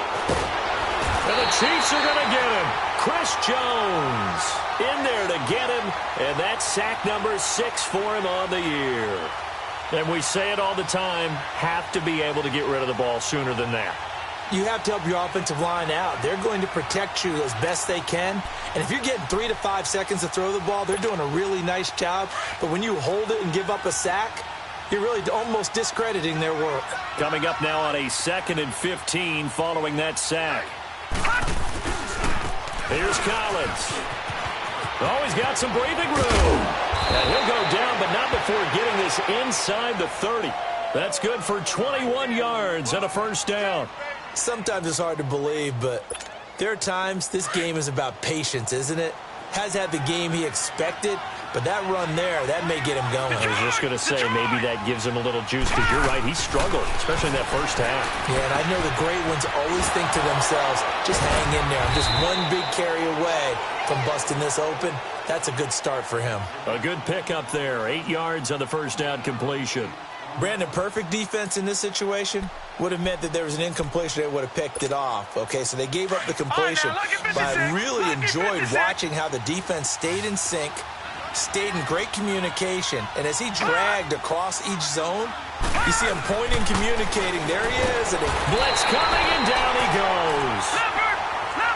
And the Chiefs are going to get him. Chris Jones in there to get him. And that's sack number 6 for him on the year. And we say it all the time, have to be able to get rid of the ball sooner than that. You have to help your offensive line out. They're going to protect you as best they can. And if you're getting 3 to 5 seconds to throw the ball, they're doing a really nice job. But when you hold it and give up a sack, you're really almost discrediting their work. Coming up now on a 2nd and 15 following that sack. Here's Collins. Oh, he's got some breathing room. And he'll go down, but not before getting this inside the 30. That's good for 21 yards and a first down. Sometimes it's hard to believe, but there are times this game is about patience, isn't it? Has had the game he expected, but that run there, that may get him going. I was just going to say, maybe that gives him a little juice, because you're right, he struggled, especially in that first half. Yeah, and I know the great ones always think to themselves, just hang in there. I'm just one big carry away from busting this open. That's a good start for him. A good pickup there, 8 yards on the first down completion. Brandon, perfect defense in this situation would have meant that there was an incompletion. They would have picked it off. Okay, so they gave up the completion. But I really enjoyed watching how the defense stayed in sync, stayed in great communication. And as he dragged across each zone, you see him pointing, communicating. There he is. And blitz coming, and down he goes.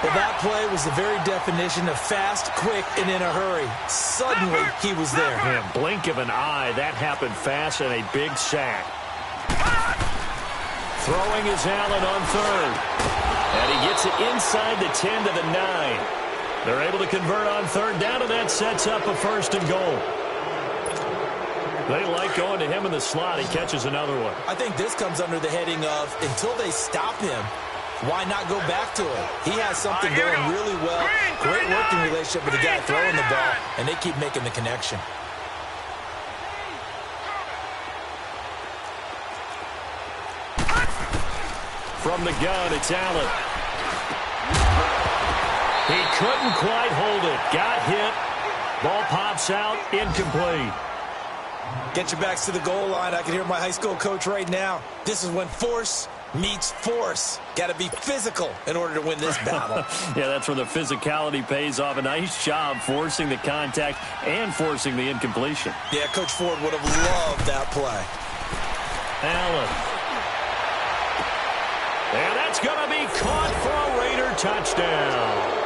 Well, that play was the very definition of fast, quick, and in a hurry. Suddenly, he was there. Yeah, blink of an eye. That happened fast, and a big sack. Throwing is Allen on 3rd. And he gets it inside the 10 to the 9. They're able to convert on 3rd down, and that sets up a 1st and goal. They like going to him in the slot. He catches another one. I think this comes under the heading of until they stop him, why not go back to him? He has something going really well. Great working relationship with the guy throwing the ball, and they keep making the connection. From the gun, it's Allen. He couldn't quite hold it. Got hit. Ball pops out. Incomplete. Get your backs to the goal line. I can hear my high school coach right now. This is when force meets force. Got to be physical in order to win this battle. Yeah, that's where the physicality pays off. A nice job forcing the contact and forcing the incompletion. Yeah, Coach Ford would have loved that play. Allen. And that's going to be caught for a Raider touchdown.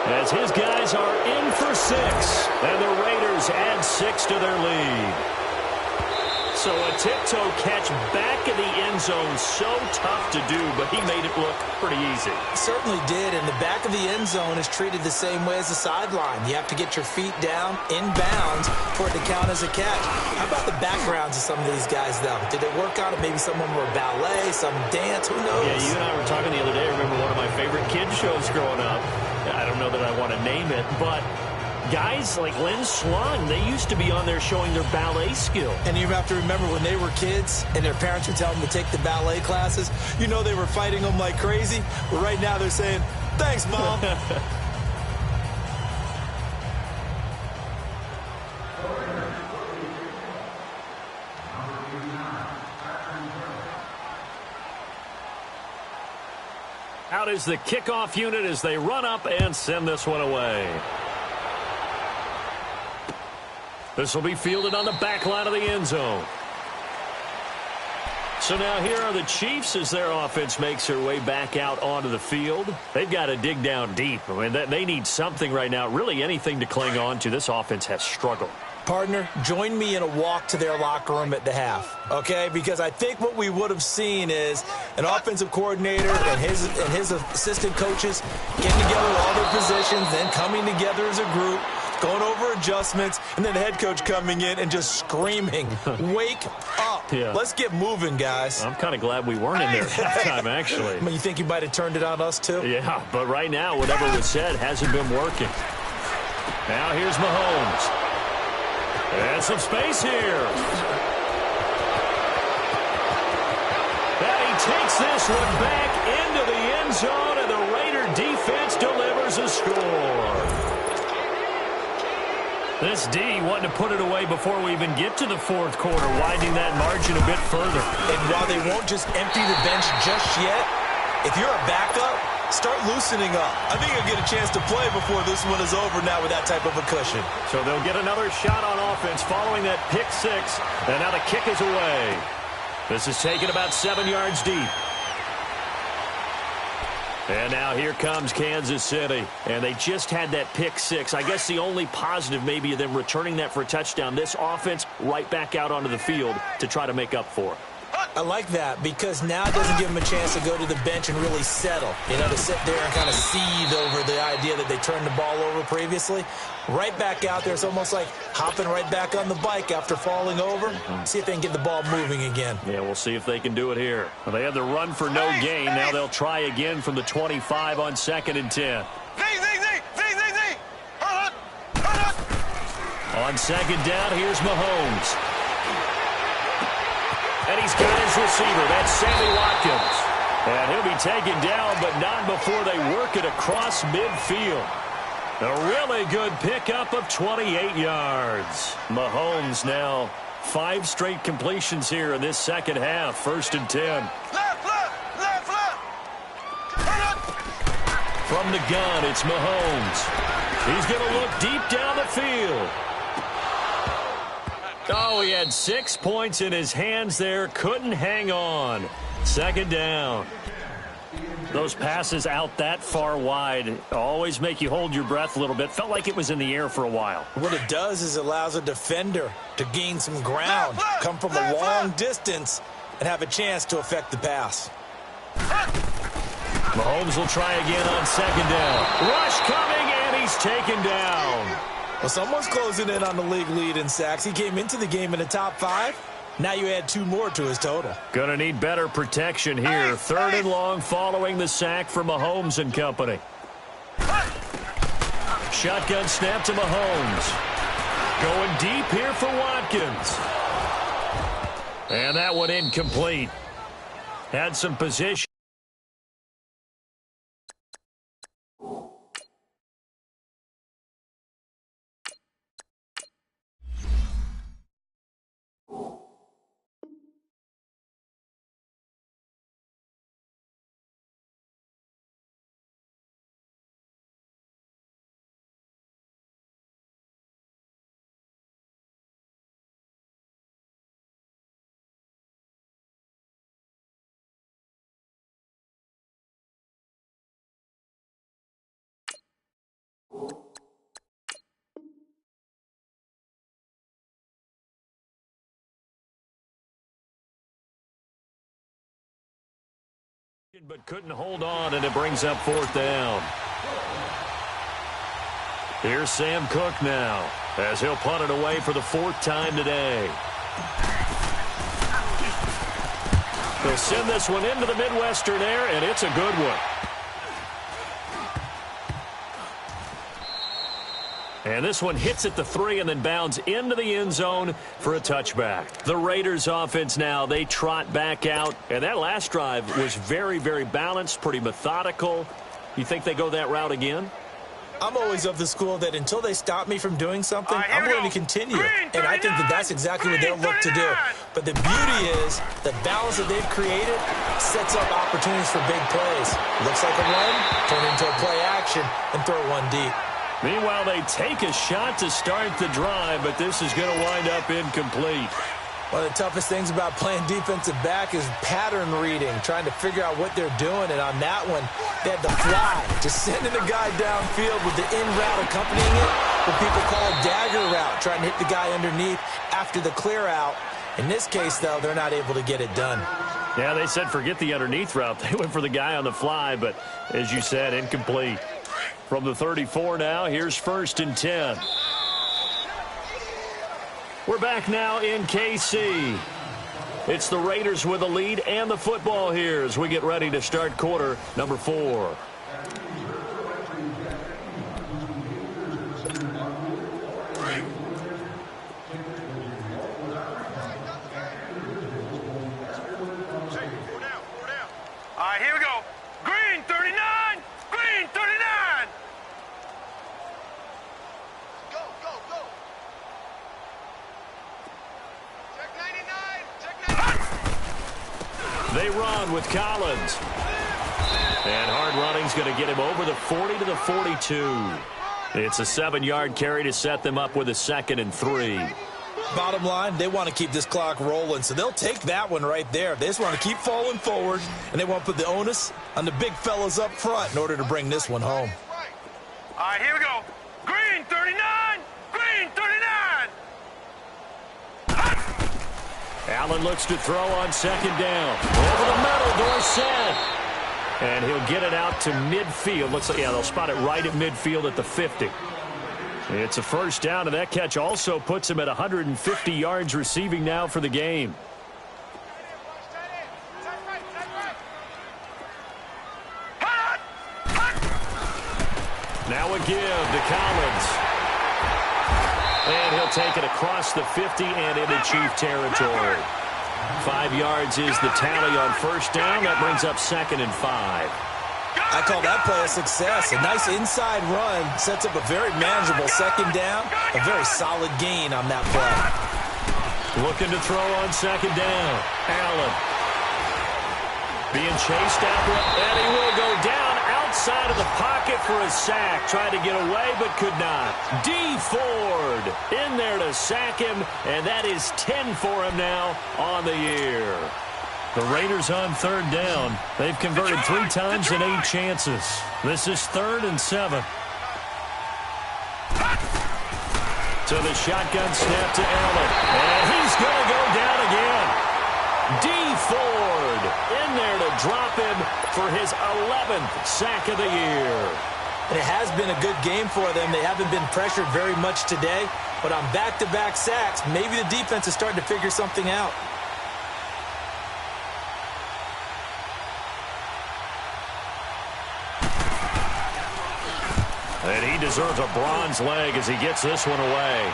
As his guys are in for 6. And the Raiders add 6 to their lead. So a tiptoe catch back in the end zone, so tough to do, but he made it look pretty easy. Certainly did, and the back of the end zone is treated the same way as the sideline. You have to get your feet down in bounds for it to count as a catch. How about the backgrounds of some of these guys, though? Did they work out it? Maybe some of them were ballet, some dance, who knows? Yeah, you and I were talking the other day. I remember one of my favorite kids shows growing up. I don't know that I want to name it, but guys like Lynn Slung, they used to be on there showing their ballet skill. And you have to remember when they were kids and their parents would tell them to take the ballet classes, you know they were fighting them like crazy. But right now they're saying, thanks, Mom. Out is the kickoff unit as they run up and send this one away. This will be fielded on the back line of the end zone. So now here are the Chiefs as their offense makes their way back out onto the field. They've got to dig down deep. I mean, they need something right now, really anything to cling on to. This offense has struggled. Partner, join me in a walk to their locker room at the half, okay? Because I think what we would have seen is an offensive coordinator and his assistant coaches getting together with all their positions, then coming together as a group, going over adjustments, and then the head coach coming in and just screaming, wake up. Yeah. Let's get moving, guys. I'm kind of glad we weren't in there at halftime, actually. I mean, you think you might have turned it on us, too? Yeah, but right now, whatever was said hasn't been working. Now here's Mahomes. And some space here. And he takes this one back into the end zone, and the Raider defense delivers a score. This D wanting to put it away before we even get to the fourth quarter, widening that margin a bit further. And while they won't just empty the bench just yet, if you're a backup, start loosening up. I think you'll get a chance to play before this one is over now with that type of a cushion. So they'll get another shot on offense following that pick 6. And now the kick is away. This is taken about 7 yards deep. And now here comes Kansas City. And they just had that pick 6. I guess the only positive maybe of them returning that for a touchdown. This offense right back out onto the field to try to make up for it. I like that because now it doesn't give them a chance to go to the bench and really settle, you know, to sit there and kind of seethe over the idea that they turned the ball over previously. Right back out there, it's almost like hopping right back on the bike after falling over. See if they can get the ball moving again. Yeah, we'll see if they can do it here. Well, they had the run for no gain. Now they'll try again from the 25 on 2nd and 10. On 2nd down, here's Mahomes. And he's got his receiver. That's Sammy Watkins. And he'll be taken down, but not before they work it across midfield. A really good pickup of 28 yards. Mahomes now 5 straight completions here in this second half. 1st and 10. From the gun, it's Mahomes. He's going to look deep down the field. Oh, he had 6 points in his hands there. Couldn't hang on. 2nd down. Those passes out that far wide always make you hold your breath a little bit. Felt like it was in the air for a while. What it does is it allows a defender to gain some ground, come from a long distance, and have a chance to affect the pass. Mahomes will try again on 2nd down. Rush coming, and he's taken down. Well, someone's closing in on the league lead in sacks. He came into the game in the top 5. Now you add 2 more to his total. Gonna need better protection here. 3rd and long following the sack from Mahomes and company. Shotgun snap to Mahomes. Going deep here for Watkins. And that one incomplete. Had some position. But couldn't hold on, and it brings up 4th down. Here's Sam Cook now, as he'll punt it away for the 4th time today. He'll send this one into the Midwestern air, and it's a good one. And this one hits at the 3 and then bounds into the end zone for a touchback. The Raiders offense now, they trot back out. And that last drive was very, very balanced, pretty methodical. You think they go that route again? I'm always of the school that until they stop me from doing something, I'm going to continue. And I think that that's exactly what they'll look to do. But the beauty is the balance that they've created sets up opportunities for big plays. Looks like a run, turn into a play action, and throw one deep. Meanwhile, they take a shot to start the drive, but this is going to wind up incomplete. One of the toughest things about playing defensive back is pattern reading, trying to figure out what they're doing. And on that one, they had the fly, just sending the guy downfield with the in route accompanying it, what people call a dagger route, trying to hit the guy underneath after the clear out. In this case, though, they're not able to get it done. Yeah, they said forget the underneath route. They went for the guy on the fly, but as you said, incomplete. From the 34 now, here's 1st and 10. We're back now in KC. It's the Raiders with the lead and the football here as we get ready to start quarter number 4. All right, here we go. Green 39. Green 39. Go, go, go. Check 99. Check 99. They run with Collins. And hard running's going to get him over the 40 to the 42. It's a 7-yard carry to set them up with a 2nd and 3. Bottom line, they want to keep this clock rolling, so they'll take that one right there. They just want to keep falling forward, and they want to put the onus on the big fellas up front in order to bring this one home. All right, here we go. Green 39. Green 39. Allen looks to throw on 2nd down. Over the middle, Dorsett. And he'll get it out to midfield. Looks like, yeah, they'll spot it right at midfield at the 50. It's a 1st down, and that catch also puts him at 150 yards receiving now for the game. Now a give to Collins. And he'll take it across the 50 and into Chief territory. 5 yards is the tally on 1st down. That brings up 2nd and 5. I call that play a success. A nice inside run sets up a very manageable 2nd down. A very solid gain on that play. Looking to throw on 2nd down. Allen. Being chased after it, and he will go down outside of the pocket for a sack. Tried to get away, but could not. D. Ford in there to sack him, and that is 10 for him now on the year. The Raiders on 3rd down. They've converted 3 times in 8 chances. This is 3rd and 7. To the shotgun snap to Allen. And he's going to go down again. D. Ford in there to drop him for his 11th sack of the year. And it has been a good game for them. They haven't been pressured very much today, but on back-to-back sacks, maybe the defense is starting to figure something out. And he deserves a bronze leg as he gets this one away.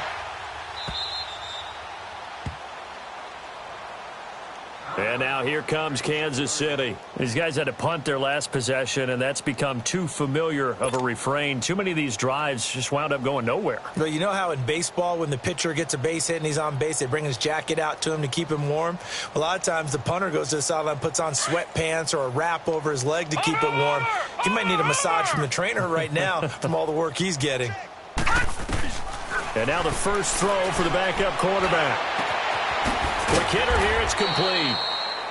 And now here comes Kansas City. These guys had to punt their last possession, and that's become too familiar of a refrain. Too many of these drives just wound up going nowhere. Well, you know how in baseball when the pitcher gets a base hit and he's on base, they bring his jacket out to him to keep him warm? A lot of times the punter goes to the sideline, puts on sweatpants or a wrap over his leg to keep it warm. He might need a massage from the trainer right now from all the work he's getting. And now the first throw for the backup quarterback. Quick hitter here, it's complete.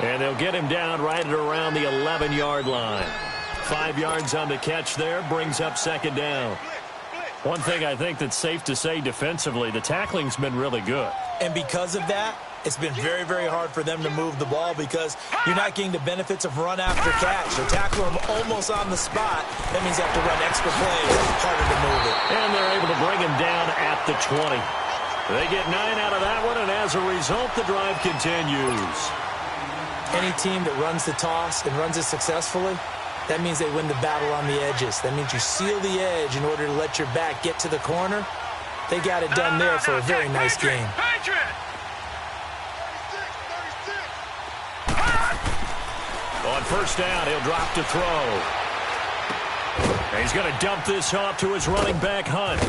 And they'll get him down right at around the 11-yard line. 5 yards on the catch there, brings up second down. One thing I think that's safe to say defensively, the tackling's been really good. And because of that, it's been very, very hard for them to move the ball because you're not getting the benefits of run after catch. They tackle him almost on the spot. That means you have to run extra plays. It's harder to move it. And they're able to bring him down at the 20. They get 9 out of that one, and as a result, the drive continues. Any team that runs the toss and runs it successfully, that means they win the battle on the edges. That means you seal the edge in order to let your back get to the corner. They got it done there for a very nice game. On first down, he'll drop to throw. And he's going to dump this off to his running back, Hunt.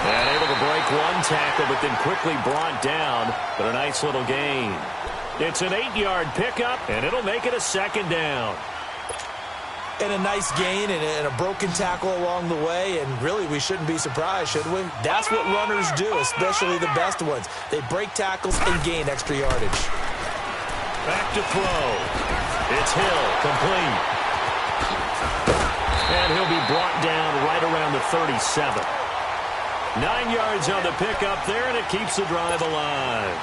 And able to break one tackle, but then quickly brought down. But a nice little gain. It's an 8-yard pickup, and it'll make it a second down. And a nice gain and a broken tackle along the way. And really, we shouldn't be surprised, should we? That's what runners do, especially the best ones. They break tackles and gain extra yardage. Back to throw. It's Hill, complete. And he'll be brought down right around the 37. 9 yards on the pickup there, and it keeps the drive alive.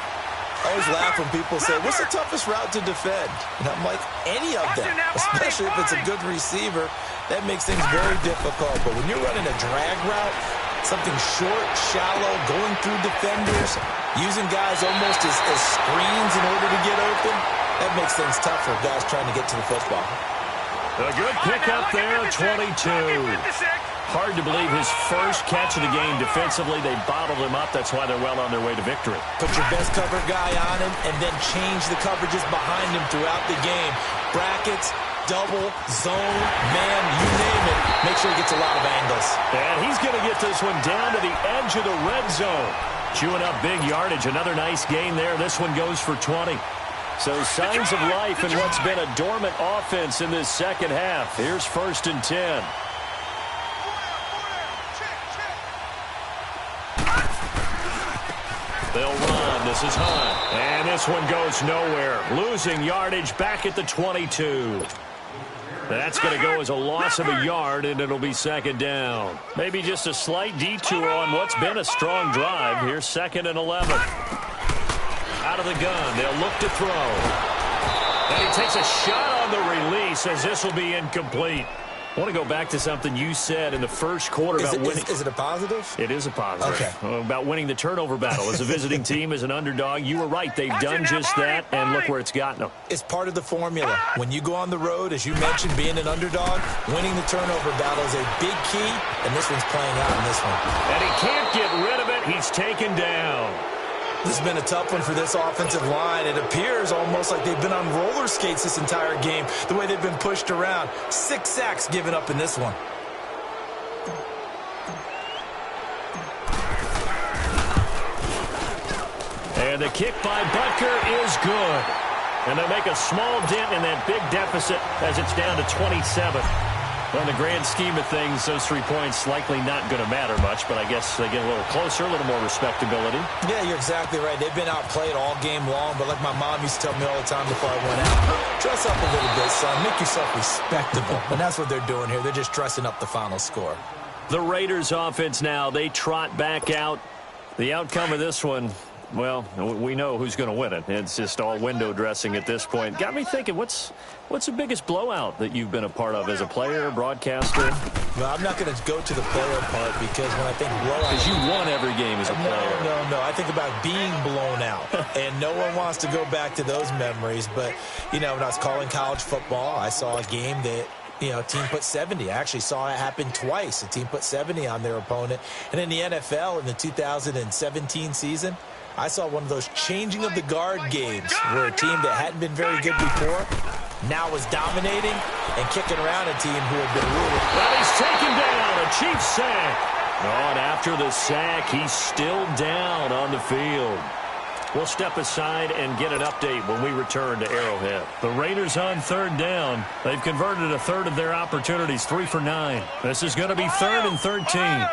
I always laugh when people say, what's the toughest route to defend? And I'm like, any of them, especially if it's a good receiver. That makes things very difficult. But when you're running a drag route, something short, shallow, going through defenders, using guys almost as screens in order to get open, that makes things tough for guys trying to get to the football. A good pickup there, 22. Hard to believe his first catch of the game defensively. They bottled him up. That's why they're well on their way to victory. Put your best cover guy on him and then change the coverages behind him throughout the game. Brackets, double, zone, man, you name it. Make sure he gets a lot of angles. And he's going to get this one down to the edge of the red zone. Chewing up big yardage. Another nice gain there. This one goes for 20. So signs of life in what's been a dormant offense in this second half. Here's 1st and 10. They'll run. This is Hunt. And this one goes nowhere. Losing yardage back at the 22. That's going to go as a loss of a yard, and it'll be second down. Maybe just a slight detour on what's been a strong drive. Here's 2nd and 11. Out of the gun. They'll look to throw. And he takes a shot on the release as this will be incomplete. I want to go back to something you said in the first quarter about winning. Is it a positive? It is a positive. Okay. About winning the turnover battle. As a visiting team, as an underdog, you were right. They've done just that, and look where it's gotten them. It's part of the formula. When you go on the road, as you mentioned, being an underdog, winning the turnover battle is a big key, and this one's playing out in this one. And he can't get rid of it. He's taken down. This has been a tough one for this offensive line. It appears almost like they've been on roller skates this entire game, the way they've been pushed around. 6 sacks given up in this one. And the kick by Butker is good. And they make a small dent in that big deficit as it's down to 27. Well, in the grand scheme of things, those 3 points likely not going to matter much, but I guess they get a little closer, a little more respectability. Yeah, you're exactly right. They've been outplayed all game long, but like my mom used to tell me all the time before I went out, dress up a little bit, son. Make yourself respectable. And that's what they're doing here. They're just dressing up the final score. The Raiders offense now, they trot back out. The outcome of this one, well, we know who's going to win it. It's just all window dressing at this point. Got me thinking, what's the biggest blowout that you've been a part of as a player, broadcaster? Well, I'm not going to go to the player part because when I think blowout... Because you won every game as a player. No. I think about being blown out. And no one wants to go back to those memories. But, when I was calling college football, I saw a game that... a team put 70. I actually saw it happen twice. A team put 70 on their opponent. And in the NFL in the 2017 season, I saw one of those changing of the guard games where a team that hadn't been very good before now was dominating and kicking around a team who had been ruined. Well, he's taken down. A Chiefs sack. Oh, and after the sack, he's still down on the field. We'll step aside and get an update when we return to Arrowhead. The Raiders on third down. They've converted a third of their opportunities, 3 for 9. This is going to be 3rd and 13.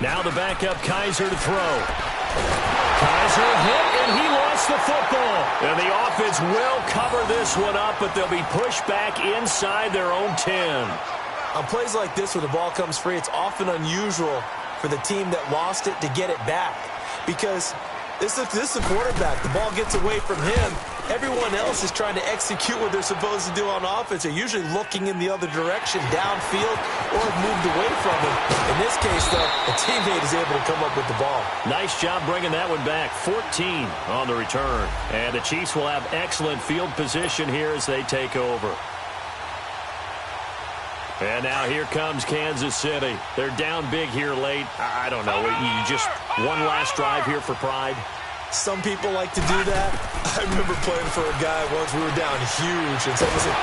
Now the backup Kaiser to throw. Kaiser hit, and he lost the football. And the offense will cover this one up, but they'll be pushed back inside their own 10. On plays like this where the ball comes free, it's often unusual for the team that lost it to get it back because this is the quarterback. The ball gets away from him. Everyone else is trying to execute what they're supposed to do on offense. They're usually looking in the other direction, downfield, or have moved away from him. In this case, though, a teammate is able to come up with the ball. Nice job bringing that one back. 14 on the return. And the Chiefs will have excellent field position here as they take over. And now here comes Kansas City. They're down big here late. I don't know. You just one last drive here for pride. Some people like to do that. I remember playing for a guy once. We were down huge, and someone said,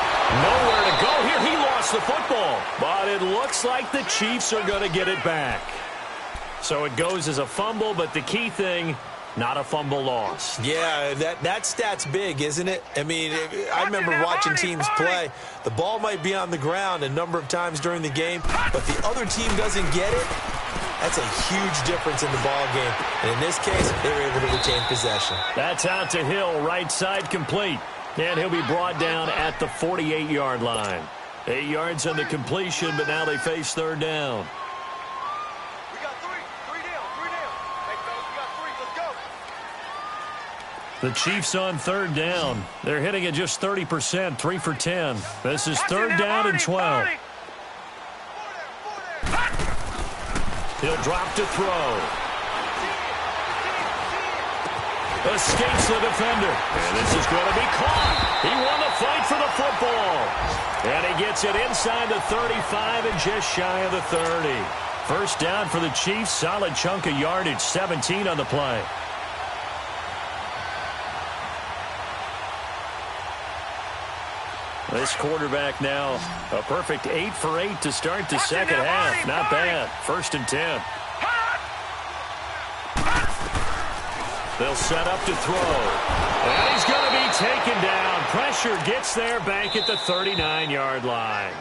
nowhere to go here. He lost the football. But it looks like the Chiefs are going to get it back. So it goes as a fumble, but the key thing, not a fumble loss. Yeah, that stat's big, isn't it? I mean, I remember watching teams play. The ball might be on the ground a number of times during the game, but the other team doesn't get it. That's a huge difference in the ball game. And in this case, they were able to retain possession. That's out to Hill, right side complete. And he'll be brought down at the 48-yard line. 8 yards on the completion, but now they face third down. We got three down. Hey, fellas, we got 3. Let's go. The Chiefs on third down. They're hitting at just 30%, 3 for 10. This is third down and 12. He'll drop to throw. Escapes the defender. And this is going to be caught. He won the fight for the football. And he gets it inside the 35 and just shy of the 30. First down for the Chiefs. Solid chunk of yardage. 17 on the play. This quarterback now, a perfect 8 for 8 to start the second half. Not bad. 1st and 10. They'll set up to throw. And he's going to be taken down. Pressure gets there back at the 39-yard line.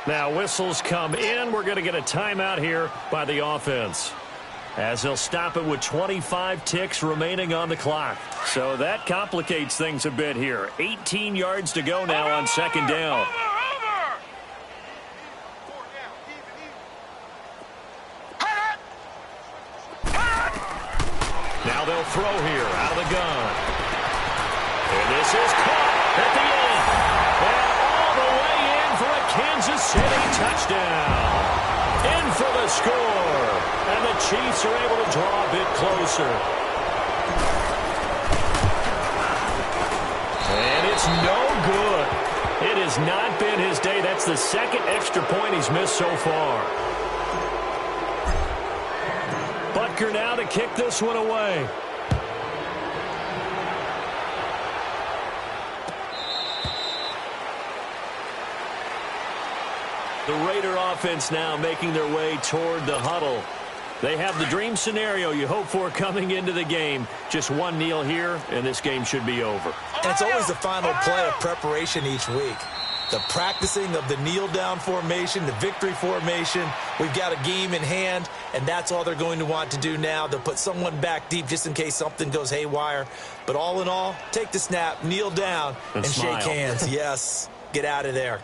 Now whistles come in. We're going to get a timeout here by the offense, as they'll stop it with 25 ticks remaining on the clock. So that complicates things a bit here. 18 yards to go now on second down. Now they'll throw here out of the gun. And this is caught at the end. And all the way in for a Kansas City touchdown. In for the score. And the Chiefs are able to draw a bit closer. And it's no good. It has not been his day. That's the second extra point he's missed so far. Butker now to kick this one away. The Raider offense now making their way toward the huddle. They have the dream scenario you hope for coming into the game. Just one kneel here, and this game should be over. And it's always the final play of preparation each week. The practicing of the kneel-down formation, the victory formation. We've got a game in hand, and that's all they're going to want to do now. They'll put someone back deep just in case something goes haywire. But all in all, take the snap, kneel down, and shake hands. Yes, get out of there.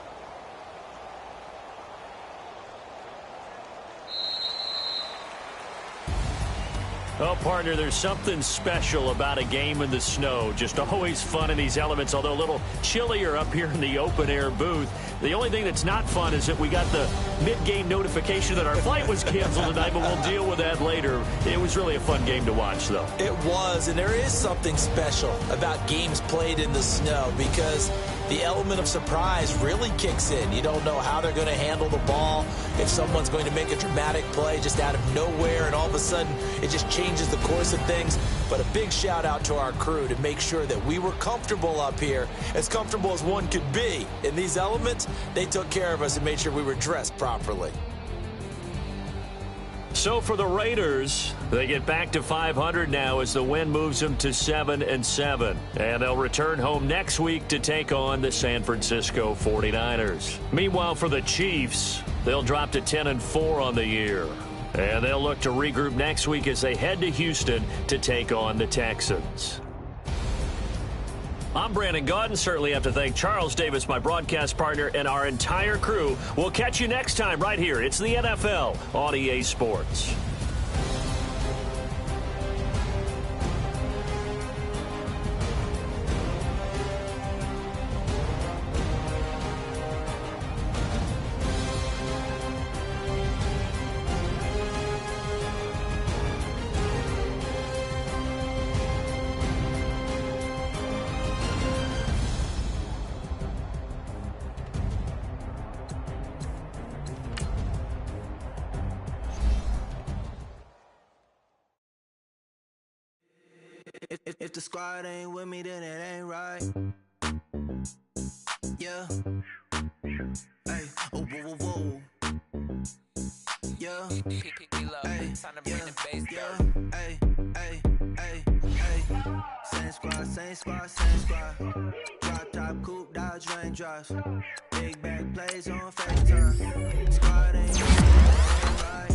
Oh, partner, there's something special about a game in the snow. Just always fun in these elements, although a little chillier up here in the open-air booth. The only thing that's not fun is that we got the mid-game notification that our flight was canceled tonight, but we'll deal with that later. It was really a fun game to watch, though. It was, and there is something special about games played in the snow because the element of surprise really kicks in. You don't know how they're going to handle the ball, if someone's going to make a dramatic play just out of nowhere, and all of a sudden it just changes the course of things. But a big shout out to our crew to make sure that we were comfortable up here, as comfortable as one could be. In these elements, they took care of us and made sure we were dressed properly. So for the Raiders, they get back to 500 now as the win moves them to 7-7. And they'll return home next week to take on the San Francisco 49ers. Meanwhile, for the Chiefs, they'll drop to 10-4 on the year. And they'll look to regroup next week as they head to Houston to take on the Texans. I'm Brandon Gaudin. Certainly have to thank Charles Davis, my broadcast partner, and our entire crew. We'll catch you next time right here. It's the NFL on EA Sports. If the squad ain't with me, then it ain't right. Yeah. Hey. Oh, whoa, whoa, whoa. Yeah. Hey. Yeah. Hey. Hey. Hey. Hey. Same squad, same squad, same squad. Drop top, coupe, Dodge raindrops. Big back plays on FaceTime. Squad ain't with me, right.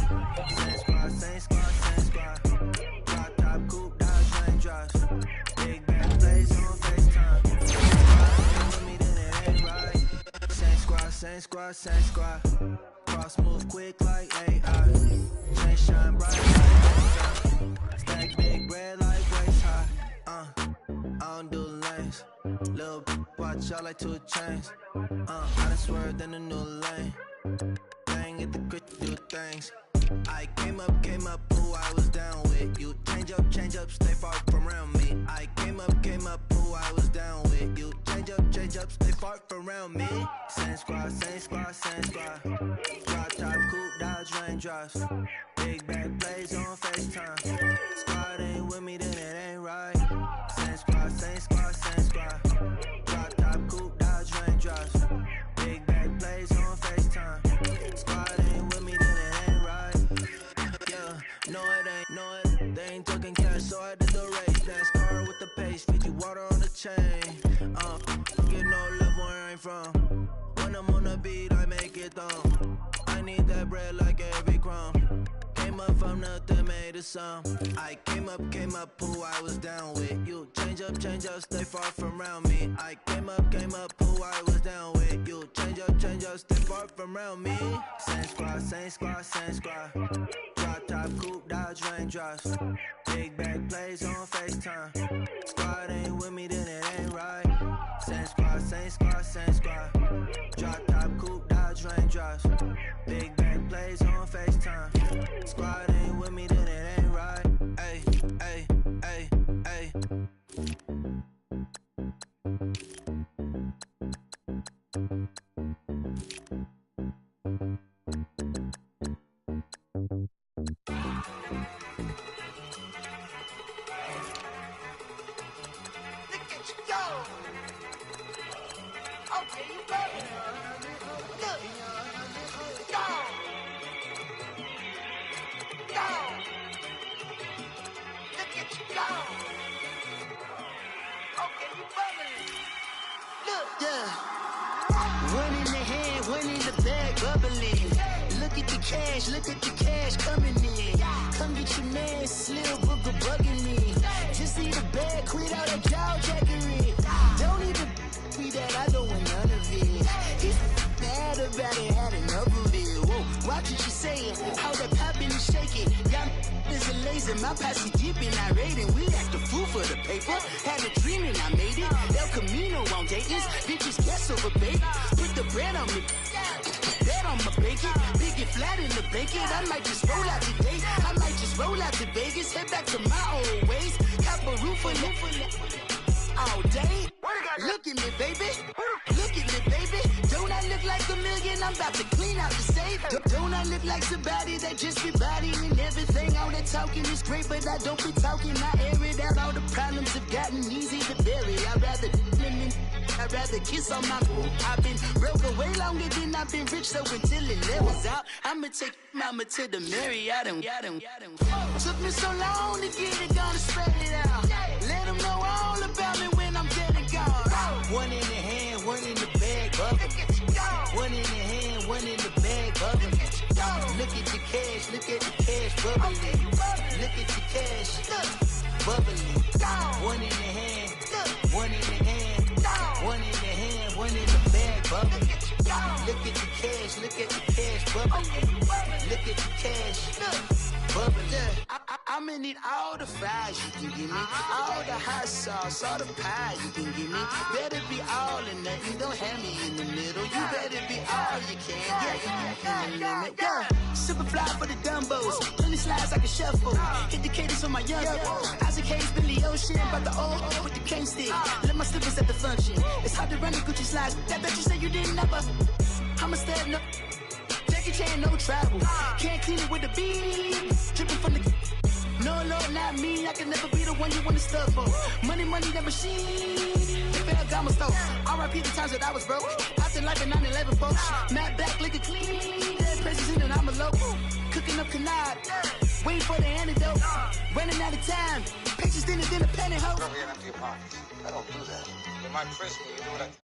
Same squad, same squad, same squad. Drop top, coupe, Dodge raindrops. Big back plays on FaceTime. Squad ain't with me, then it ain't right. Same squad, same squad, same squad. Cross move quick like AI. Chain shine bright like sunshine. Stack big bread like waist high. I don't do lanes. Lil' watch out like 2 chains. I done swerved in a new lane. Bang at the grit, do things. I came up, who I was down with. You change up, stay far from around me. I came up, who I was down with. You change up, stay far from around me. Same squad, same squad, same squad. Drop top, coupe, Dodge raindrops. Big back plays on FaceTime. Squad ain't with me, then it ain't right. Same squad, same squad, same squad. Drop top, coupe, Dodge raindrops. Big back plays on FaceTime. Squad ain't with me, then it ain't right. Yeah, no it ain't, they ain't talking cash, so I did the race. NASCAR with the pace, feed you water on the chain. Get no love where I'm from. When I'm on the beat, I make it dumb. I need that bread like every crumb. Came up from nothing, made a sum. I came up, who I was down with. You change up, stay far from around me. I came up, who I was down with. You change up, stay far from around me. Same squad, same squad, same squad. Drop top, coupe, Dodge raindrops. Big back plays on FaceTime. Squad ain't with me, then it ain't right. Same squad, same squad, same squad. Drop top, coupe, Dodge raindrops. Big back plays on FaceTime. Squad ain't with me, then it ain't right. Ay, ay, ay, ay. Look at the cash coming in. Come get your man, Slim Booker bugging me. Just need a bag, quit all that jaw jackery. Don't even be that, I don't want none of it. He's mad about it, had enough of it. Whoa, watch what you saying, how that poppin' and shaking. Got is elation. days and my posse deep in irate and we act a fool for the paper. Had a dream and I made it. El Camino on Dayton's. Bitches guess over baby. Put the bread on me. That on my bacon. Big and flat in the bacon. I might just roll out today. I might just roll out to Vegas. Head back to my old ways. Cop a roof for all day. Look at me, baby. Look at me, baby. Don't I look like a million? I'm about to clean out the safe. Don't I look like somebody that just be bodying everything? All that talking is great, but I don't be talking. I air it out. All the problems have gotten easy to bury. I'd rather kiss on my boo. I've been broke way longer than I've been rich, so until it levels out, I'ma take mama to the Marriott and took me so long to get it, gonna spread it out. Let them know all about me when I'm dead and gone. One in the hand, one in the bag, bubbling. One in the hand, one in the bag, bubbling. Look at the cash, look at the cash, bubbling. Look at the cash, bubbling. One in the hand, one in the hand. One in the hand, one in the bag, bubbling. Look at the cash, look at the cash, bubbling. Look at the cash, bubbling. I'ma need all the fries you can give me, all the hot sauce, all the pie you can give me. Better be all or nothing, don't have me in the middle. You better be all you can, yeah. Super fly for the Dumbos, plenty slides like a shuffle. Hit the cadence on my young Isaac Hayes, Billy Ocean, but the old with the cane stick. Let my slippers at the function. It's hard to run the Gucci slides. That you said you didn't never. I'm a step no. Jackie Chan, no travel. Can't clean it with the beat. Dripping from the. No, Lord, not me. I can never be the one you want to stuff for. Money, that machine. The bell got my stove. R.I.P. the times that I was broke. After life in 9/11, folks. Matte black, liquor clean. Dead president and I'm a local. Cooking up canard. Waiting for the antidote. Running out of time. Patience thinner than a penny hoe. Over here and empty your pockets. I don't do that. In my prison, you do what I